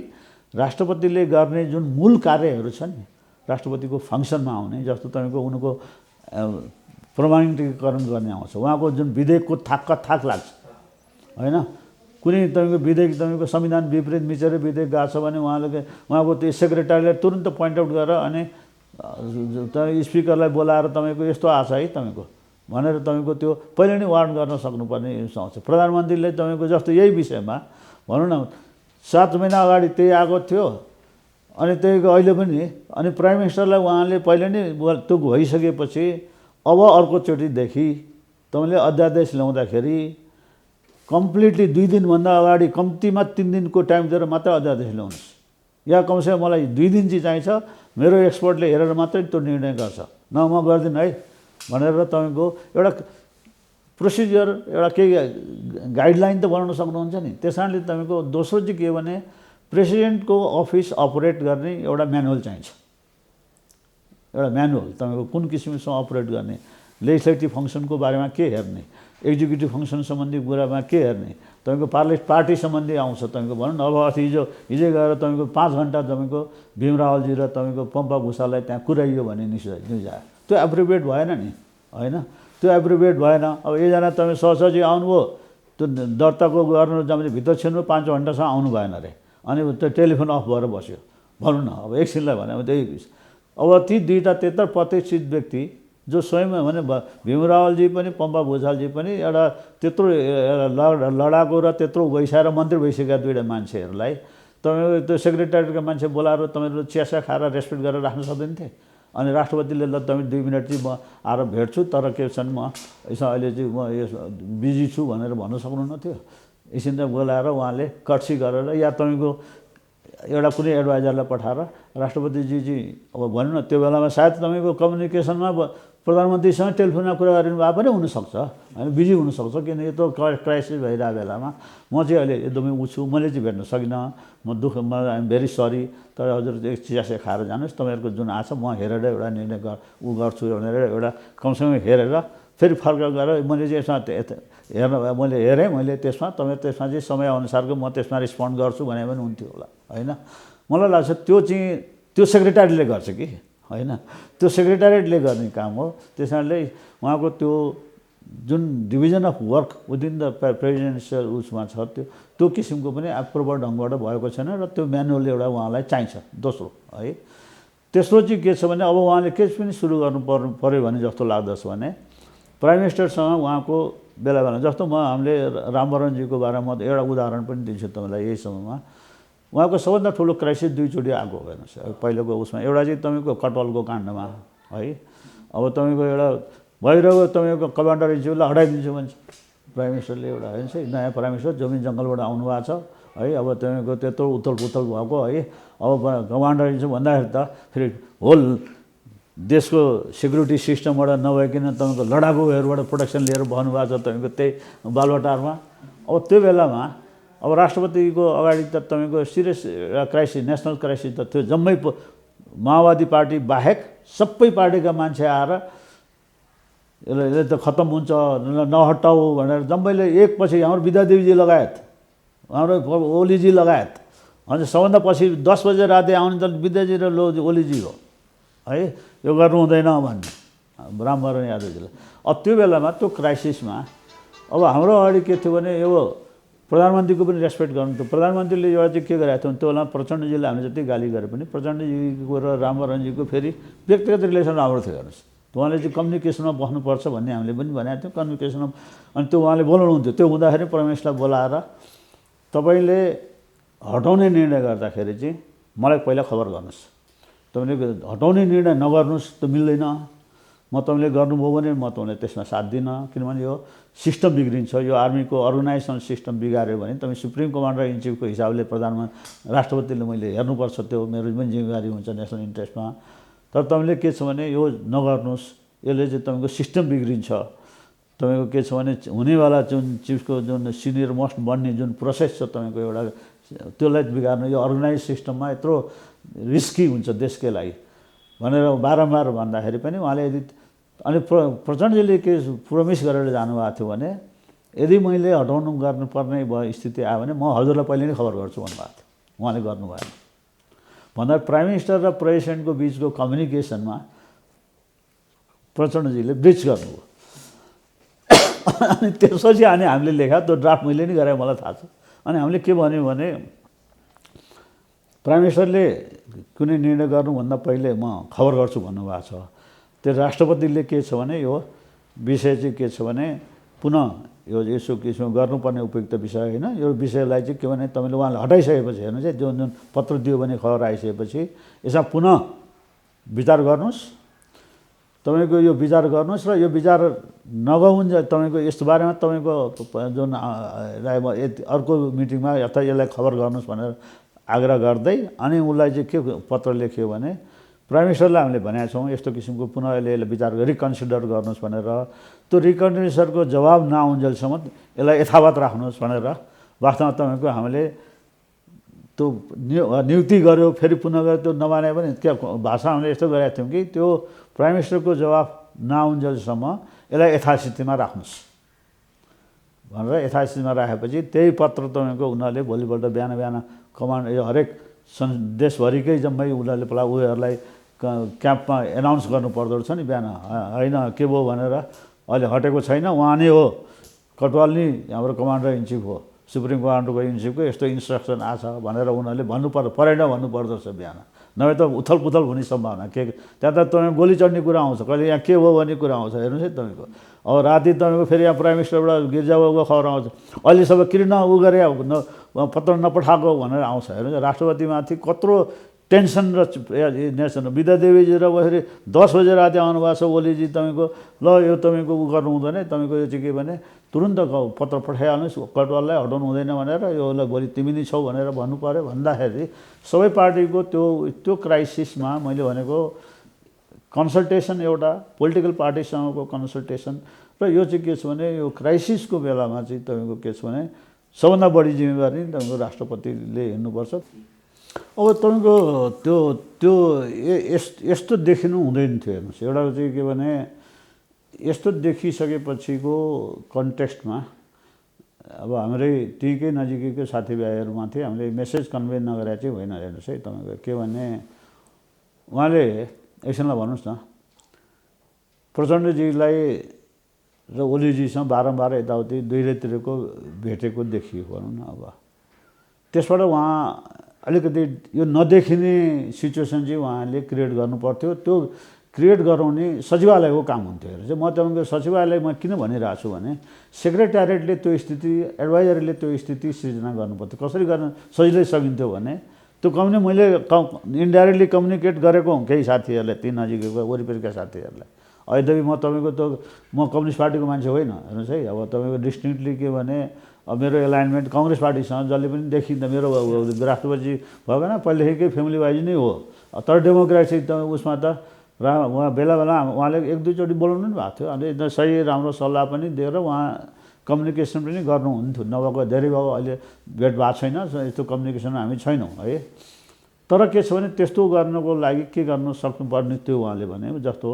राष्ट्रपतिले गर्ने जुन मूल कार्यहरू छ नि राष्ट्रपतिको फङ्सनमा आउने, जस्तो तपाईँको उनको प्रमाणीकरण गर्ने आउँछ, उहाँको जुन विधेयकको थाक लाग्छ होइन, कुनै तपाईँको विधेयक तपाईँको संविधान विपरीत मिचेर विधेयक गएको छ भने उहाँको त्यो सेक्रेटरीले तुरन्त पोइन्ट आउट गरेर अनि स्पिकरलाई बोलाएर तपाईँको यस्तो आछ है तपाईँको भनेर तपाईँको त्यो पहिले नै वार्न गर्न सक्नुपर्ने आउँछ। प्रधानमन्त्रीले तपाईँको जस्तो यही विषयमा भनौँ न 7 महिना अगाडि त्यही आएको थियो अनि त्यहीको अहिले पनि अनि प्राइम मिनिस्टरलाई उहाँले पहिले नै त्यो भइसकेपछि अब अर्कोचोटिदेखि तपाईँले अध्यादेश ल्याउँदाखेरि कम्प्लिटली 2 दिनभन्दा अगाडि कम्तीमा 3 दिनको टाइम दिएर मात्रै अध्यादेश ल्याउनुहोस्, या कमसेकम मलाई 2 दिन चाहिँ चाहिन्छ, मेरो एक्सपर्टले हेरेर मात्रै त्यो निर्णय गर्छ, न म गर्दिनँ है भनेर तपाईँको एउटा प्रोसिजर एउटा केही गाइडलाइन त बनाउन सक्नुहुन्छ नि। त्यस कारणले तपाईँको दोस्रो चाहिँ के भने प्रेसिडेन्टको अफिस अपरेट गर्ने एउटा म्यानुअल चाहिन्छ। एउटा म्यानुअल तपाईँको कुन किसिमसँग अपरेट गर्ने, लेजिस्लेटिभ फङ्सनको बारेमा के हेर्ने, एक्जिक्युटिभ फङ्सन सम्बन्धी कुरामा के हेर्ने, तपाईँको पार्टी सम्बन्धी आउँछ। तपाईँको भनौँ न अब हिजै गएर तपाईँको 5 घन्टा तपाईँको भीम रावलजी र तपाईँको पम्पा भूषाललाई त्यहाँ कुराइयो भने न्युज आयो, त्यो एप्रोप्रिएट भएन नि होइन, त्यो एप्रोप्रिएट भएन। अब एकजना तपाईँ सहसचिव आउनुभयो, त्यो दर्ताको गर्नु जाँदा भित्र छिर्नु 5 घन्टासम्म आउनु भएन अरे, अनि त्यो टेलिफोन अफ भएर बस्यो भनौँ न। अब एकछिनलाई भने अब त्यही अब ती 2टा त्यत्रो प्रतिष्ठित व्यक्ति जो स्वयं भने भीम रावलजी पनि पम्पा भूषालजी पनि एउटा त्यत्रो लडाको र त्यत्रो भइसकेर मन्त्री भइसकेका 2टा मान्छेहरूलाई तपाईँको त्यो सेक्रेटेरिएटका मान्छे बोलाएर तपाईँहरू चियासा खाएर रेस्पेक्ट गरेर राख्न सक्दैनथे। अनि राष्ट्रपतिले ल तपाईँ 2 मिनट चाहिँ म आएर भेट्छु, तर के छन् म यसमा अहिले चाहिँ म बिजी छु भनेर भन्न सक्नुहुन्न थियो। एकछिन बोलाएर उहाँले कट्सी गरेर या तपाईँको एउटा कुनै एडभाइजरलाई पठाएर राष्ट्रपतिजी चाहिँ अब भनौँ न त्यो बेलामा सायद तपाईँको कम्युनिकेसनमा प्रधानमन्त्रीसँग टेलिफोनमा कुरा गरिनु भए पनि हुनसक्छ होइन, बिजी हुनसक्छ, किन यो त क्राइसिस भइरहेको बेलामा म चाहिँ अहिले एकदमै छु, मैले चाहिँ भेट्न सकिनँ, म आइएम भेरी सरी, तर हजुर एक चियासे खाएर जानुहोस्, तपाईँहरूको जुन आछ म हेरेर एउटा निर्णय गर्छु भनेर एउटा कमसेकम हेरेर फेरि फर्क गरेर मैले चाहिँ यसमा हेर्न मैले हेरेँ, मैले त्यसमा त्यसमा चाहिँ समयअनुसारको म त्यसमा रिस्पोन्ड गर्छु भने पनि हुन्थ्यो होला होइन। मलाई लाग्छ त्यो सेक्रेटरीले गर्छ कि होइन, त्यो सेक्रेटरीले गर्ने काम हो। त्यस कारणले उहाँको त्यो जुन division of work within the presidential उसमा छ त्यो किसिमको पनि प्रोपर ढङ्गबाट भएको छैन र त्यो म्यानुअल एउटा उहाँलाई चाहिन्छ। दोस्रो है, तेस्रो चाहिँ के छ भने अब उहाँले के पनि सुरु गर्नु पर्यो भने जस्तो लाग्दछ भने प्राइम मिनिस्टरसँग उहाँको बेला बेला जस्तो हामीले रामवरणजीको बारेमा एउटा उदाहरण पनि दिन्छु तपाईँलाई। यही समयमा उहाँको सबभन्दा ठुलो क्राइसिस दुईचोटि आएको हेर्नुहोस्। पहिलोको उसमा एउटा चाहिँ तपाईँको कटवालको काण्डमा है, अब तपाईँको एउटा भइरहेको तपाईँको कमान्डर इन चिफलाई हटाइदिन्छु भन्छ प्राइम मिनिस्टरले। एउटा हेर्नुहोस् है, नयाँ प्राइम मिनिस्टर जमिन जङ्गलबाट आउनुभएको छ है, अब तपाईँको त्यत्रो उथल पुथल भएको है, अब कमान्डर इन चिफ भन्दाखेरि त फेरि होल देशको सेक्युरिटी सिस्टमबाट नभइकन तपाईँको लडाकुहरूबाट प्रोटेक्सन लिएर बस्नुभएको छ तपाईँको त्यही बालुवाटारमा। अब त्यो बेलामा अब राष्ट्रपतिको अगाडि त तपाईँको सिरियस क्राइसिस, नेसनल क्राइसिस त थियो। जम्मै माओवादी पार्टी बाहेक सबै पार्टीका मान्छे आएर यसले त खत्तम हुन्छ नहटाऊ भनेर जम्मैले एकपछि हाम्रो विद्यादेवीजी लगायत, हाम्रो ओलीजी लगायत, अन्त सबभन्दा पछि 10 बजे राति आउने त विद्याजी र ओलीजी हो है, यो गर्नु हुँदैन भन्ने रामवरण यादवजीलाई। अब त्यो बेलामा त्यो क्राइसिसमा अब हाम्रो अगाडि के थियो भने यो प्रधानमन्त्रीको पनि रेस्पेक्ट गर्नु थियो। प्रधानमन्त्रीले एउटा चाहिँ के गरेको थियो भने त्यो बेला प्रचण्डजीलाई हामीले जति गाली गरे पनि प्रचण्डजीको र रामवरणजीको फेरि व्यक्तिगत रिलेसन राम्रो थियो हेर्नुहोस्। उहाँले चाहिँ कम्युनिकेसनमा बस्नुपर्छ भन्ने हामीले पनि भनेको थियौँ कम्युनिकेसनमा। अनि त्यो उहाँले बोलाउनुहुन्थ्यो, त्यो हुँदाखेरि प्राइम मिनिस्टरलाई बोलाएर तपाईँले हटाउने निर्णय गर्दाखेरि चाहिँ मलाई पहिला खबर गर्नुहोस्, तपाईँले हटाउने निर्णय नगर्नुहोस् त मिल्दैन, म तपाईँले गर्नुभयो भने म तपाईँलाई त्यसमा साथ दिनँ, किनभने यो सिस्टम बिग्रिन्छ, यो आर्मीको अर्गनाइजेसनल सिस्टम बिगाऱ्यो भने तपाईँ सुप्रिम कमान्डर इन चिफको हिसाबले प्रधानमन्त्री राष्ट्रपतिले मैले हेर्नुपर्छ, त्यो मेरो पनि जिम्मेवारी हुन्छ नेसनल इन्ट्रेस्टमा। तर तपाईँले के छ भने यो नगर्नुहोस्, यसले चाहिँ तपाईँको सिस्टम बिग्रिन्छ, तपाईँको के छ भने हुनेवाला जुन चिफको जुन सिनियर मोस्ट बन्ने जुन प्रोसेस छ तपाईँको एउटा त्यसलाई बिगार्नु, यो अर्गनाइज सिस्टममा यत्रो रिस्की हुन्छ देशकै लागि भनेर बारम्बार भन्दाखेरि पनि उहाँले यदि अनि प्रचण्डजीले के प्रोमिस गरेर जानुभएको थियो भने यदि मैले हटाउनु गर्नुपर्ने स्थिति आयो भने म हजुरलाई पहिले नै खबर गर्छु भन्नुभएको थियो। उहाँले गर्नु भएन भन्दा प्राइम मिनिस्टर र प्रेसिडेन्टको बिचको कम्युनिकेसनमा प्रचण्डजीले ब्रिच गर्नुभयो। अनि त्यसपछि हामीले लेखा त्यो ड्राफ्ट मैले नै गरेँ, मलाई थाहा छ। अनि हामीले के भन्यौँ भने प्राइम मिनिस्टरले कुनै निर्णय गर्नुभन्दा पहिले म खबर गर्छु भन्नुभएको छ। त्यो राष्ट्रपतिले के छ भने यो विषय चाहिँ के छ भने पुनः यो यसो किसिम गर्नुपर्ने उपयुक्त विषय होइन, यो विषयलाई चाहिँ के भने तपाईँले उहाँले हटाइसकेपछि हेर्नुहोस् है, जुन जुन पत्र दियो भने खबर आइसकेपछि यसमा पुनः विचार गर्नुहोस्, तपाईँको यो विचार गर्नुहोस् र यो विचार नगउन्ज तपाईँको यस्तो बारेमा तपाईँको जुन अर्को मिटिङमा अथवा यसलाई खबर गर्नुहोस् भनेर आग्रह गर्दै अनि उसलाई चाहिँ के पत्र लेख्यो भने प्राइम मिनिस्टरलाई हामीले भनेका छौँ यस्तो किसिमको पुनः यसले विचार रिकन्सिडर गर्नुहोस् भनेर, त्यो रिकन्सिडरको जवाब नआउन्जेलसम्म यसलाई यथावत राख्नुहोस् भनेर वास्तवमा तपाईँको हामीले त्यो नियुक्ति गर्यो, फेरि पुनः गऱ्यो, त्यो नमाने पनि के भाषा हामीले यस्तो गरेका थियौँ कि त्यो प्राइम मिनिस्टरको जवाब नआउन्जेलसम्म यसलाई यथास्थितिमा राख्नुहोस् भनेर यथास्थितिमा राखेपछि त्यही पत्र तपाईँको उनीहरूले भोलिपल्ट बिहान बिहान कमान्ड यो हरेक देशभरिकै जम्मै उनीहरूले पहिला उयोहरूलाई क्याम्पमा एनाउन्स गर्नुपर्दो रहेछ नि बिहान, होइन के भयो भनेर अहिले हटेको छैन, उहाँ नै हो कटवाल नि हाम्रो कमान्डर इन चिफ हो, सुप्रिम कमान्डरको इन चिफको यस्तो इन्स्ट्रक्सन आछ भनेर उनीहरूले परेन भन्नुपर्दो रहेछ बिहान, नभए त उथल पुथल हुने सम्भावना के त्यहाँ त तपाईँ गोली चढ्ने कुरा आउँछ, कहिले यहाँ के भयो भन्ने कुरा आउँछ हेर्नुहोस् है तपाईँको। अब राति तपाईँको फेरि यहाँ प्राइम मिनिस्टरबाट गिर्जाबाबुको खबर आउँछ, अहिले सबै किन उ गरे पत्र नपठाएको भनेर आउँछ हेर्नुहोस्। राष्ट्रपतिमाथि कत्रो टेन्सन र नेसन विद्यादेवीजी र फेरि 10 बजे राति आउनुभएको छ ओलीजी, तपाईँको ल यो तपाईँको उ गर्नु हुँदैन, तपाईँको यो चाहिँ के भने तुरुन्त पत्र पठाइहाल्नुहोस् कटवाललाई हटाउनु हुँदैन भनेर, योलाई भोलि तिमी नै छौ भनेर भन्नु पऱ्यो। भन्दाखेरि सबै पार्टीको त्यो क्राइसिसमा मैले भनेको कन्सल्टेसन, एउटा पोलिटिकल पार्टीसँगको कन्सल्टेसन र यो चाहिँ के छ भने यो क्राइसिसको बेलामा चाहिँ तपाईँको के छ भने सबभन्दा बढी जिम्मेवारी तपाईँको राष्ट्रपतिले हेर्नुपर्छ। अब तपाईँको त्यो यस्तो देखिनु हुँदैन थियो हेर्नुहोस्। एउटा चाहिँ के भने यस्तो देखिसकेपछिको कन्टेक्स्टमा अब हाम्रै त्यहीँकै नजिकैको साथीभाइहरूमाथि हामीले मेसेज कन्भे नगरे चाहिँ होइन। हेर्नुहोस् है तपाईँको के भने उहाँले एकछिनलाई भन्नुहोस् न प्रचण्डजीलाई र ओलीजीसँग बारम्बार यताउति दुईतिरको भेटेको देखियो भनौँ न। अब त्यसबाट उहाँ अलिकति यो नदेखिने सिचुएसन चाहिँ उहाँले क्रिएट गर्नुपर्थ्यो। त्यो क्रिएट गराउने सचिवालयको काम हुन्थ्यो। हेर्नु चाहिँ म तपाईँको सचिवालयमा किन भनिरहेको छु भने सेक्रेटेरिएटले त्यो स्थिति एडभाइजरले त्यो स्थिति सृजना गर्नुपर्थ्यो। कसरी गर्न सजिलै सकिन्थ्यो भने त्यो मैले इन्डाइरेक्टली कम्युनिकेट गरेको हुँ केही साथीहरूलाई, ती नजिकैको वरिपरिका साथीहरूलाई। यद्यपि म तपाईँको म कम्युनिस्ट पार्टीको मान्छे होइन। हेर्नुहोस् है अब तपाईँको डिस्टिङ्क्टली के भने अब मेरो एलाइनमेन्ट कङ्ग्रेस पार्टीसँग जसले पनि देखिँदा मेरो राष्ट्रपति भएन पहिलेदेखिकै फ्यामिली वाइज नै हो। तर डेमोक्रेसी उसमा त उहाँ बेला बेला उहाँले एक दुईचोटि बोलाउनु पनि भएको थियो। अन्त सही राम्रो सल्लाह पनि दिएर उहाँ कम्युनिकेसन पनि गर्नुहुन्थ्यो। नभएको धेरै भयो अहिले भेट भएको छैन, यस्तो कम्युनिकेसनमा हामी छैनौँ है। तर के छ भने त्यस्तो गर्नको लागि के गर्नु सक्नुपर्ने थियो उहाँले भने जस्तो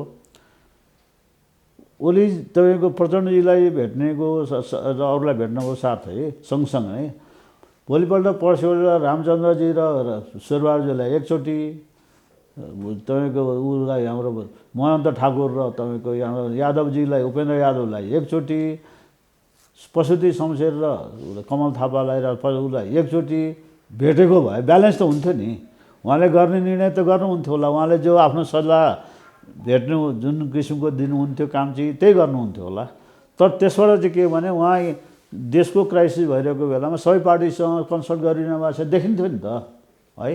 ओली तपाईँको प्रचण्डजीलाई भेट्नेको र अरूलाई भेट्नको साथै सँगसँगै भोलिपल्ट पर्सिपल्ट रामचन्द्रजी र शेरबहादुरजीलाई एकचोटि तपाईँको उसलाई हाम्रो महन्त ठाकुर र तपाईँको यादवजीलाई उपेन्द्र यादवलाई एकचोटि पशुपति शमशेर र कमल थापालाई र उसलाई एकचोटि भेटेको भए ब्यालेन्स त हुन्थ्यो नि। उहाँले गर्ने निर्णय त गर्नुहुन्थ्यो होला। उहाँले जो आफ्नो सल्लाह भेट्नु जुन किसिमको दिनुहुन्थ्यो काम चाहिँ त्यही गर्नुहुन्थ्यो होला। तर त्यसबाट चाहिँ के भने उहाँ देशको क्राइसिस भइरहेको बेलामा सबै पार्टीसँग कन्सल्ट गरिरहनु भएको छ देखिन्थ्यो नि त है।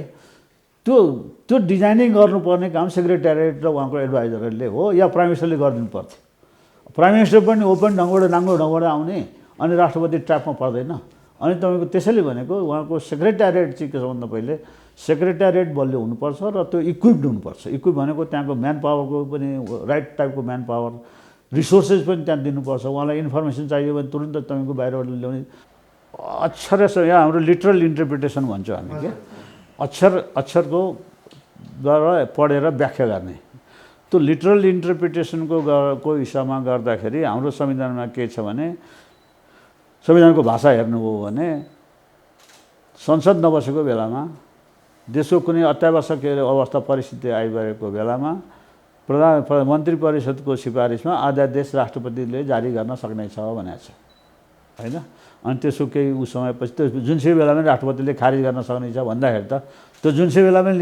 त्यो डिजाइनिङ गर्नुपर्ने काम सेक्रेटेरिएट र उहाँको एडभाइजरहरूले हो या प्राइम मिनिस्टरले गरिदिनु पर्थ्यो। प्राइम मिनिस्टर पनि ओपन ढङ्गबाट राम्रो ढङ्गबाट आउने अनि राष्ट्रपति ट्र्यापमा पर्दैन। अनि तपाईँको त्यसैले भनेको उहाँको सेक्रेटेरिएट चाहिँ के छ भन्दा पहिले सेक्रेटेरिएट बलियो हुनुपर्छ र त्यो इक्विप्ड हुनुपर्छ। इक्विप भनेको त्यहाँको म्यान पावरको पनि राइट टाइपको म्यान पावर रिसोर्सेस पनि त्यहाँ दिनुपर्छ। उहाँलाई इन्फर्मेसन चाहियो भने तुरन्त तपाईँको बाहिरबाट ल्याउने अक्षरशः यहाँ हाम्रो लिटरल इन्टरप्रिटेसन भन्छौँ हामी के अक्षरको गरेर पढेर व्याख्या गर्ने त्यो लिटरल इन्टरप्रिटेसनको हिसाबमा गर्दाखेरि हाम्रो संविधानमा के छ भने संविधानको भाषा हेर्नुभयो भने संसद नबसेको बेलामा देशको कुनै अत्यावश्यक अवस्था परिस्थिति आइपरेको बेलामा मन्त्री परिषदको सिफारिसमा अध्यादेश राष्ट्रपतिले जारी गर्न सक्ने छ भनेको छ होइन। अनि त्यसको केही समयपछि त्यो जुनसुकै बेलामा राष्ट्रपतिले खारिज गर्न सक्ने छ भन्दाखेरि त त्यो जुनसुकै बेलामै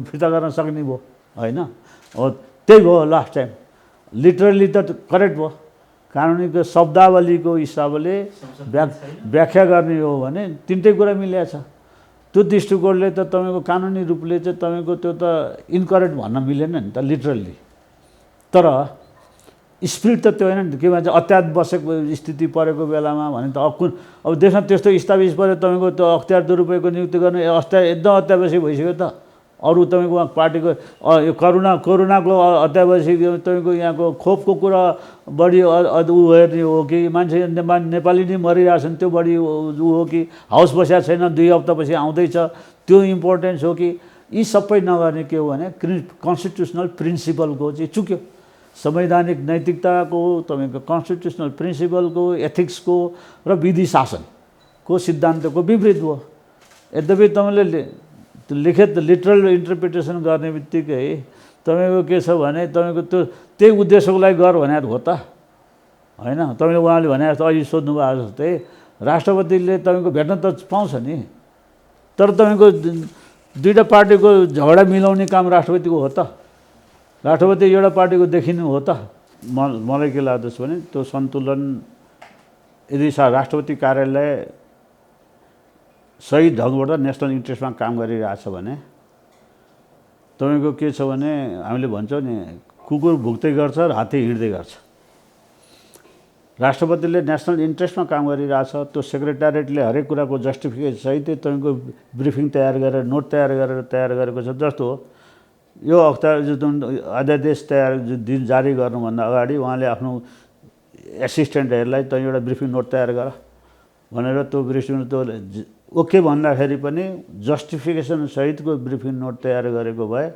फिर्ता गर्न सक्ने भयो होइन। हो त्यही भयो लास्ट टाइम लिटरली त करेक्ट भयो। कानुनीको शब्दावलीको हिसाबले व्याख्या गर्ने हो भने तिनटै कुरा मिलेको छ। त्यो दृष्टिकोणले त तपाईँको कानुनी रूपले चाहिँ तपाईँको त्यो त इनकरेक्ट भन्न मिलेन नि त लिटरल्ली। तर स्पिरिट त त्यो होइन नि। के भन्छ अत्यावश्यक स्थिति परेको बेलामा भने त अब देशमा त्यस्तो स्थापित पऱ्यो तपाईँको त्यो अख्तियार दुरुपयोगको नियुक्ति गर्ने एकदम अत्यावश्यक भइसक्यो त। अरू तपाईँको पार्टीको यो कोरोनाको अत्यावश्यक तपाईँको यहाँको खोपको कुरा बढी ऊ हेर्ने हो कि मान्छे नेपाली नै मरिरहेछन् त्यो बढी ऊ हो कि हाउस बसेको छैन 2 हप्तापछि आउँदैछ त्यो इम्पोर्टेन्स हो कि यी सबै नगर्ने के हो भने कन्स्टिट्युसनल प्रिन्सिपलको चाहिँ चुक्यो। संवैधानिक नैतिकताको तपाईँको कन्स्टिट्युसनल प्रिन्सिपलको एथिक्सको र विधि शासनको सिद्धान्तको विपरीत भयो। यद्यपि तपाईँले लिखित लिटरल इन्टरप्रिटेसन गर्ने बित्तिकै तपाईँको के छ भने तपाईँको त्यो त्यही उद्देश्यको लागि गर भने हो त होइन। तपाईँले उहाँले भने जस्तो अहिले सोध्नु भएको जस्तै राष्ट्रपतिले तपाईँको भेट्न त पाउँछ नि। तर तपाईँको दुईवटा पार्टीको झगडा मिलाउने काम राष्ट्रपतिको हो त। राष्ट्रपति एउटा पार्टीको देखिनु हो त। मलाई के लाग्दछ भने त्यो सन्तुलन यदि राष्ट्रपति कार्यालय सही ढङ्गबाट नेसनल इन्ट्रेस्टमा काम गरिरहेछ भने तपाईँको के छ भने हामीले भन्छौँ नि कुकुर भुक्दै गर्छ र हात्ती हिँड्दै गर्छ। राष्ट्रपतिले नेसनल इन्ट्रेस्टमा काम गरिरहेछ। त्यो सेक्रेटेरिएटले हरेक कुराको जस्टिफिकेसन सहितै तपाईँको ब्रिफिङ तयार गरेर नोट तयार गरेको छ। जस्तो यो अध्यादेश दिन जारी गर्नुभन्दा अगाडि उहाँले आफ्नो एसिस्टेन्टहरूलाई त एउटा ब्रिफिङ नोट तयार गर भनेर त्यो ब्रिफिङ त्यो ओके भन्दाखेरि पनि जस्टिफिकेसन सहितको ब्रिफिङ नोट तयार गरेको भए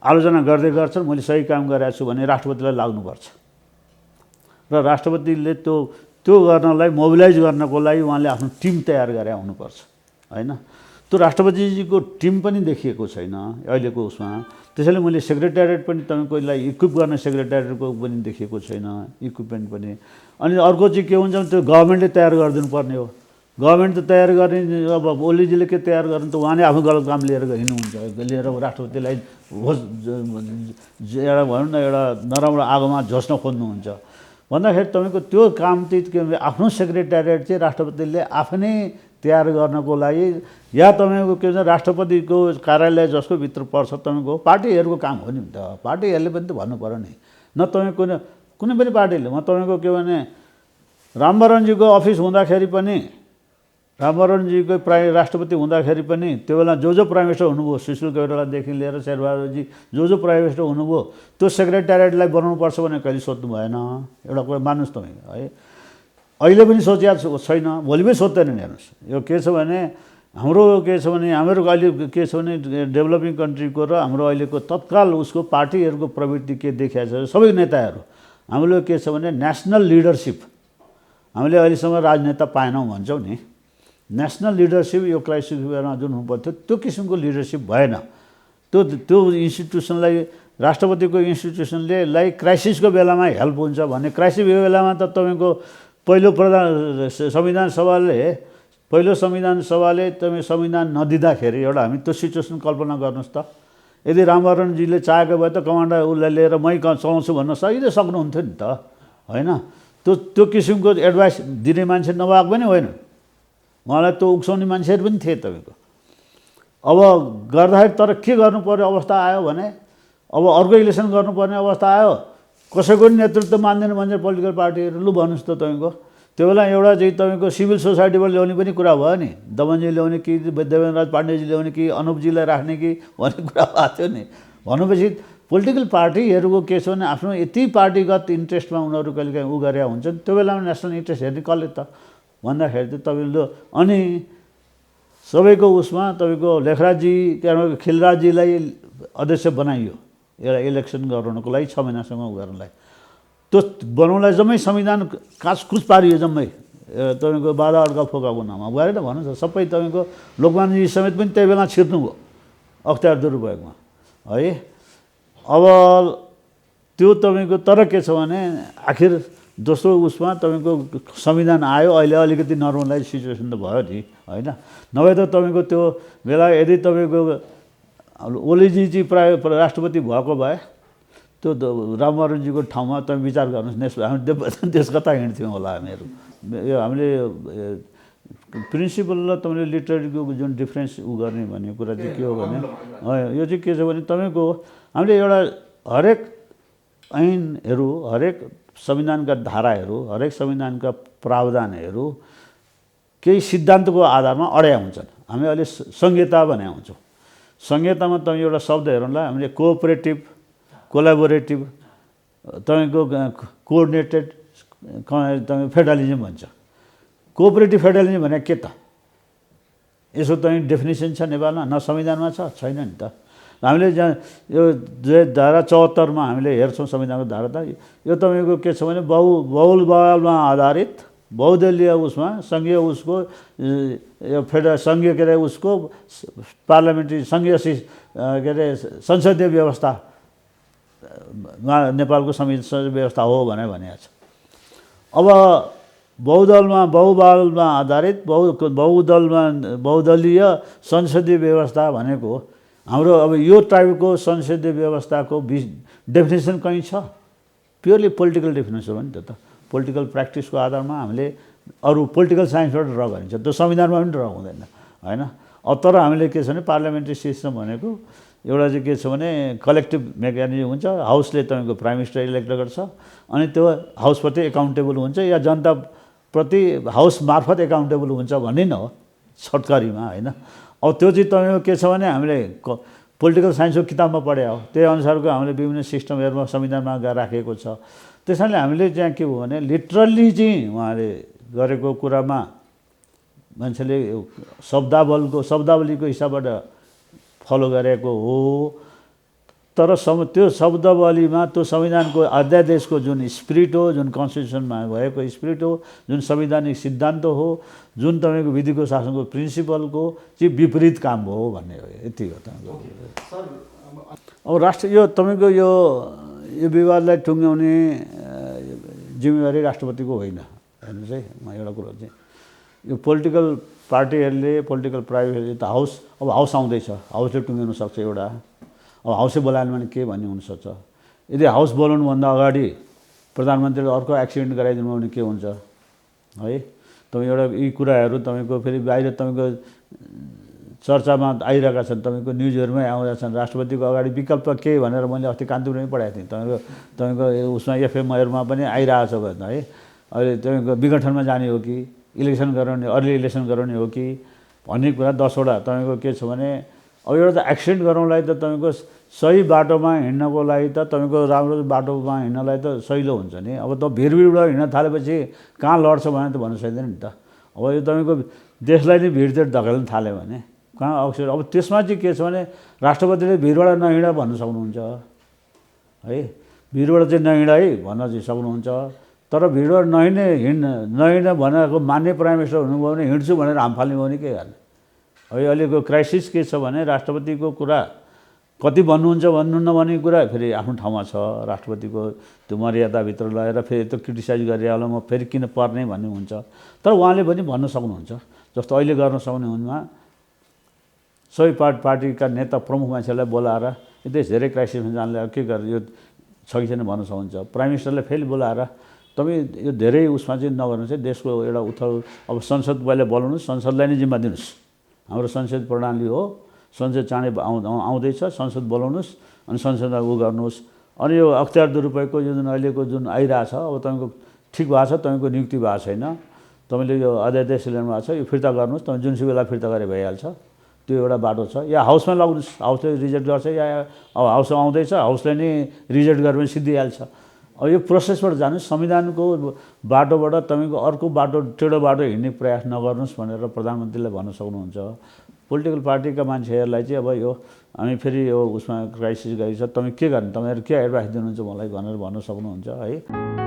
आलोचना गर्दै गर्छन् मैले सही काम गरेको छु भने राष्ट्रपतिलाई लाग्नुपर्छ र राष्ट्रपतिले त्यो गर्नलाई मोबिलाइज गर्नको लागि उहाँले आफ्नो टिम तयार गरे हुनुपर्छ हैन। त्यो राष्ट्रपतिजीको टिम पनि देखिएको छैन अहिलेको उसमा। त्यसैले मैले सेक्रेटेरिएट पनि तपाईँको यसलाई इक्विप गर्ने सेक्रेटेरिएटको पनि देखिएको छैन, इक्विपमेन्ट पनि। अनि अर्को चाहिँ के हुन्छ भने त्यो गभर्मेन्टले तयार गरिदिनु पर्ने हो। गभर्मेन्ट त तयार गर्ने, अब ओलीजीले के तयार गर्नु त उहाँले आफ्नो गलत काम लिएर हिँड्नुहुन्छ, लिएर राष्ट्रपतिलाई एउटा भनौँ न एउटा नराम्रो आगोमा झस्न खोज्नुहुन्छ भन्दाखेरि तपाईँको त्यो काम चाहिँ के भन्छ आफ्नो सेक्रेटेरिएट चाहिँ राष्ट्रपतिले आफ्नै तयार गर्नको लागि या तपाईँको के भन्छ राष्ट्रपतिको कार्यालय जसको भित्र पर्छ तपाईँको पार्टीहरूको काम हो नि त। पार्टीहरूले पनि त भन्नु पऱ्यो नि, न तपाईँको कुनै पनि पार्टीले। म तपाईँको के भने रामवरणजीको अफिस हुँदाखेरि पनि, रामवरणजीको राष्ट्रपति हुँदाखेरि पनि त्यो बेला जो प्राइम मिनिस्टर हुनुभयो, सुशील कोइरालादेखि लिएर शेरबहादुरजी जो प्राइम मिनिस्टर हुनुभयो, त्यो सेक्रेटेरिएटलाई बनाउनुपर्छ भने कहिले सोध्नु भएन। एउटा कुरा मान्नुहोस् तपाईँ है, अहिले पनि सोचिएको छैन, भोलि पनि सोध्दैनन्। हेर्नुहोस् यो के छ भने हाम्रो के छ भने हाम्रो अहिले के छ भने डेभलपिङ कन्ट्रीको र हाम्रो अहिलेको तत्काल उसको पार्टीहरूको प्रवृत्ति के देखिएको छ, सबै नेताहरू हामीले के छ भने नेसनल लिडरसिप हामीले अहिलेसम्म राजनेता पाएनौँ भन्छौँ नि। नेसनल लिडरसिप यो क्राइसिस बेलामा जुन हुनुपर्थ्यो त्यो किसिमको लिडरसिप भएन। त्यो इन्स्टिट्युसनलाई, राष्ट्रपतिको इन्स्टिट्युसनले क्राइसिसको बेलामा हेल्प हुन्छ भने, क्राइसिसको बेलामा त तपाईँको पहिलो संविधान सभाले तपाईँ संविधान नदिँदाखेरि एउटा हामी त्यो सिचुएसन कल्पना गर्नुहोस् त। यदि रामवरणजीले चाहेको भए त कमान्डर उसलाई लिएर मै चलाउँछु भन्न सक्नुहुन्थ्यो नि त होइन। त्यो किसिमको एडभाइस दिने मान्छे नभएको पनि होइन, उहाँलाई त्यो उक्साउने मान्छेहरू पनि थिए तपाईँको। अब गर्दाखेरि तर के गर्नु पर्ने अवस्था आयो भने, अब अर्को इलेक्सन गर्नुपर्ने अवस्था आयो, कसैको पनि नेतृत्व मान्दैन भन्छ पोलिटिकल पार्टीहरू। लु भन्नुहोस् त तपाईँको त्यो बेला एउटा चाहिँ तपाईँको सिभिल सोसाइटीबाट ल्याउने पनि कुरा भयो नि, दमनजी ल्याउने कि देवेन्द्रराज पाण्डेजी ल्याउने कि अनुपजीलाई राख्ने कि भन्ने कुरा भएको थियो नि। भनेपछि पोलिटिकल पार्टीहरूको के छ भने आफ्नो यति पार्टीगत इन्ट्रेस्टमा उनीहरू कहिलेकाहीँ उ गरेका हुन्छन्। त्यो बेलामा नेसनल इन्ट्रेस्ट हेर्ने कसले त भन्दाखेरि चाहिँ तपाईँले अनि सबैको उसमा तपाईँको लेखराजजी खिलराजजीलाई अध्यक्ष बनाइयो एउटा इलेक्सन गराउनको लागि 6 महिनासम्म उ गर्नलाई। त्यो बनाउनलाई जम्मै संविधान काचकुच पारियो जम्मै तपाईँको बाधा अड्का फोका बनामा गएर भन्नुहोस् न। सबै तपाईँको लोकमान्यजी समेत पनि त्यही बेला छिर्नुभयो अख्तियार दुरुपयोगमा है। अब त्यो तपाईँको तर के छ भने आखिर दोस्रो उसमा तपाईँको संविधान आयो, अहिले अलिकति नर्मलाइज सिचुएसन त भयो नि होइन। नभए त तपाईँको त्यो बेला यदि तपाईँको ओलीजी चाहिँ प्राय राष्ट्रपति भएको भए त्यो रामवरणजीको ठाउँमा तपाईँ विचार गर्नुहोस्, हामी देश कता हिँड्थ्यौँ होला हामीहरू। यो हामीले प्रिन्सिपल र तपाईँले लिटरेरीको जुन डिफ्रेन्स उ गर्ने भन्ने कुरा चाहिँ के हो भने यो चाहिँ के छ भने तपाईँको हामीले एउटा हरेक ऐनहरू, हरेक संविधानका धाराहरू, हरेक संविधानका प्रावधानहरू केही सिद्धान्तको आधारमा अड्या हुन्छन्। हामी अहिले संहिता भने हुन्छौँ। संहितामा तपाईँ एउटा शब्द हेर्नुलाई हामीले कोअपरेटिभ, कोलाबोरेटिभ, तपाईँको कोअर्डिनेटेड तपाईँ फेडरलिजम भन्छ। कोअपरेटिभ फेडरलिजम भने के त? यसो तपाईँ डेफिनेसन छ नेपालमा? न संविधानमा छ, छैन नि त। हामीले यो धारा 74मा हामीले हेर्छौँ संविधानको धारा त यो तपाईँको के छ भने बहुलबलमा आधारित बहुदलीय उसमा सङ्घीय उसको यो सङ्घीय के अरे उसको पार्लियामेन्ट्री सङ्घीय के अरे संसदीय व्यवस्थामा नेपालको संसदीय व्यवस्था हो भनेको छ। अब बहुदलमा आधारित बहुदलीय संसदीय व्यवस्था भनेको हाम्रो अब यो टाइपको संसदीय व्यवस्थाको डेफिनेसन कहीँ छ? प्योरली पोलिटिकल डेफिनेसन हो नि त। पोलिटिकल प्र्याक्टिसको आधारमा हामीले अरू पोलिटिकल साइन्सबाट ड्र गरिन्छ, त्यो संविधानमा पनि ड्र हुँदैन होइन। अब तर हामीले के छ भने पार्लियामेन्ट्री सिस्टम भनेको एउटा चाहिँ के छ भने कलेक्टिभ मेकानिजम हुन्छ। हाउसले तपाईँको प्राइम मिनिस्टर इलेक्ट गर्छ अनि त्यो हाउसप्रति एकाउन्टेबल हुन्छ या जनताप्रति हाउस मार्फत एकाउन्टेबल हुन्छ भन्ने न हो छोटकरीमा होइन। अब त्यो चाहिँ तपाईँको के छ भने हामीले पोलिटिकल साइन्सको किताबमा पढे हो, त्यही अनुसारको हामीले विभिन्न सिस्टमहरूमा संविधानमा राखेको छ। त्यसैले हामीले चाहिँ के हो भने लिटरल्ली चाहिँ उहाँले गरेको कुरामा मान्छेले शब्दावलीको हिसाबबाट फलो गरेको हो। तर त्यो शब्दावलीमा त्यो संविधानको अध्यादेशको जुन स्पिरिट हो, जुन कन्स्टिट्युसनमा भएको स्पिरिट हो, जुन संवैधानिक सिद्धान्त हो, जुन तपाईँको विधिको शासनको प्रिन्सिपलको चाहिँ विपरीत काम हो भन्ने हो। यति हो तपाईँको। अब राष्ट्र यो तपाईँको यो विवादलाई टुङ्ग्याउने जिम्मेवारी राष्ट्रपतिको होइन। हेर्नुहोस् है, म एउटा कुरो चाहिँ यो पोलिटिकल पार्टीहरूले, पोलिटिकल प्राइभेटहरूले त अब हाउस आउँदैछ, हाउसले टुङ्ग्याउन सक्छ एउटा। अब हाउसै बोलाएन भने के भन्ने हुनसक्छ। यदि हाउस बोलाउनुभन्दा अगाडि प्रधानमन्त्रीले अर्को एक्सिडेन्ट गराइदिनु भने के हुन्छ है। तपाईँ एउटा यी कुराहरू तपाईँको फेरि बाहिर तपाईँको चर्चामा आइरहेका छन्, तपाईँको न्युजहरूमै आउँदैछन् छन्। राष्ट्रपतिको अगाडि विकल्प के भनेर मैले अस्ति कान्तिपुरमै पढाएको थिएँ। तपाईँको उसमा एफएमआरमा पनि आइरहेको छ भन्छ है। अहिले तपाईँको विघटनमा जाने हो कि इलेक्सन गराउने, अर्ली इलेक्सन गराउने हो कि भन्ने कुरा 10वटा तपाईँको के छ भने, अब एउटा त एक्सिडेन्ट गराउनलाई त तपाईँको सही बाटोमा हिँड्नको लागि त तपाईँको राम्रो बाटोमा हिँड्नलाई त सहिलो हुन्छ नि। अब त भिडभिडबाट हिँड्न थालेपछि कहाँ लड्छ भने त भन्न सकिँदैन नि त। अब यो तपाईँको देशलाई नै भिडतिर धकेल्न थाल्यो भने कहाँ अवसर। अब त्यसमा चाहिँ के छ भने राष्ट्रपतिले भिडबाट नहिँड भन्न सक्नुहुन्छ है। भिडबाट चाहिँ नहिँड है भन्न चाहिँ सक्नुहुन्छ। तर भिडबाट नहिँड भनेको मान्ने प्राइम मिनिस्टर हुनुभयो भने हिँड्छु भनेर हाम फाल्ने भयो भने के गर्ने। है अहिलेको क्राइसिस के छ भने राष्ट्रपतिको कुरा कति भन्नुहुन्छ भन्नुहुन्न भन्ने कुरा फेरि आफ्नो ठाउँमा छ। राष्ट्रपतिको त्यो मर्यादाभित्र लगेर फेरि त्यो क्रिटिसाइज गरेर होला म फेरि किन पर्ने भन्ने हुन्छ। तर उहाँले पनि भन्न सक्नुहुन्छ। जस्तो अहिले गर्न सक्ने हुनुमा सबै पार्टीका नेता प्रमुख मान्छेलाई बोलाएर यो देश धेरै क्राइसिसमा जानले के गरेर यो छ कि छैन भन्न सक्नुहुन्छ। प्राइम मिनिस्टरलाई फेरि बोलाएर तपाईँ यो धेरै उसमा चाहिँ नगर्नुहोस् है। देशको एउटा उथल अब संसद पहिले बोलाउनुहोस्, संसदलाई नै जिम्मा दिनुहोस्। हाम्रो संसद प्रणाली हो, संसद चाँडै आउँदैछ, संसद बोलाउनुहोस् अनि संसदमा उ गर्नुहोस्। अनि यो अख्तियार दुरुपयोगको यो जुन अहिलेको जुन आइरहेछ, अब तपाईँको ठिक भएको छ, तपाईँको नियुक्ति भएको छैन, तपाईँले यो अध्यादेश ल्याउनु भएको छ, यो फिर्ता गर्नुहोस्। तपाईँ जुनसुकै बेला फिर्ता गरे भइहाल्छ। त्यो एउटा बाटो छ। या हाउसमा लगाउनुहोस्, हाउसले रिजेक्ट गर्छ, या अब हाउस आउँदैछ हाउसले नै रिजेक्ट गर्यो भने सिद्धिहाल्छ। अब यो प्रोसेसबाट जानुहोस्, संविधानको बाटोबाट तपाईँको अर्को बाटो टेढो बाटो हिँड्ने प्रयास नगर्नुहोस् भनेर प्रधानमन्त्रीले भन्न सक्नुहुन्छ। पोलिटिकल पार्टीका मान्छेहरूलाई चाहिँ अब यो हामी फेरि यो उसमा क्राइसिस गरिन्छ, तपाईँ के गर्ने, तपाईँहरू के एडभाइस दिनुहुन्छ मलाई भनेर भन्न सक्नुहुन्छ है।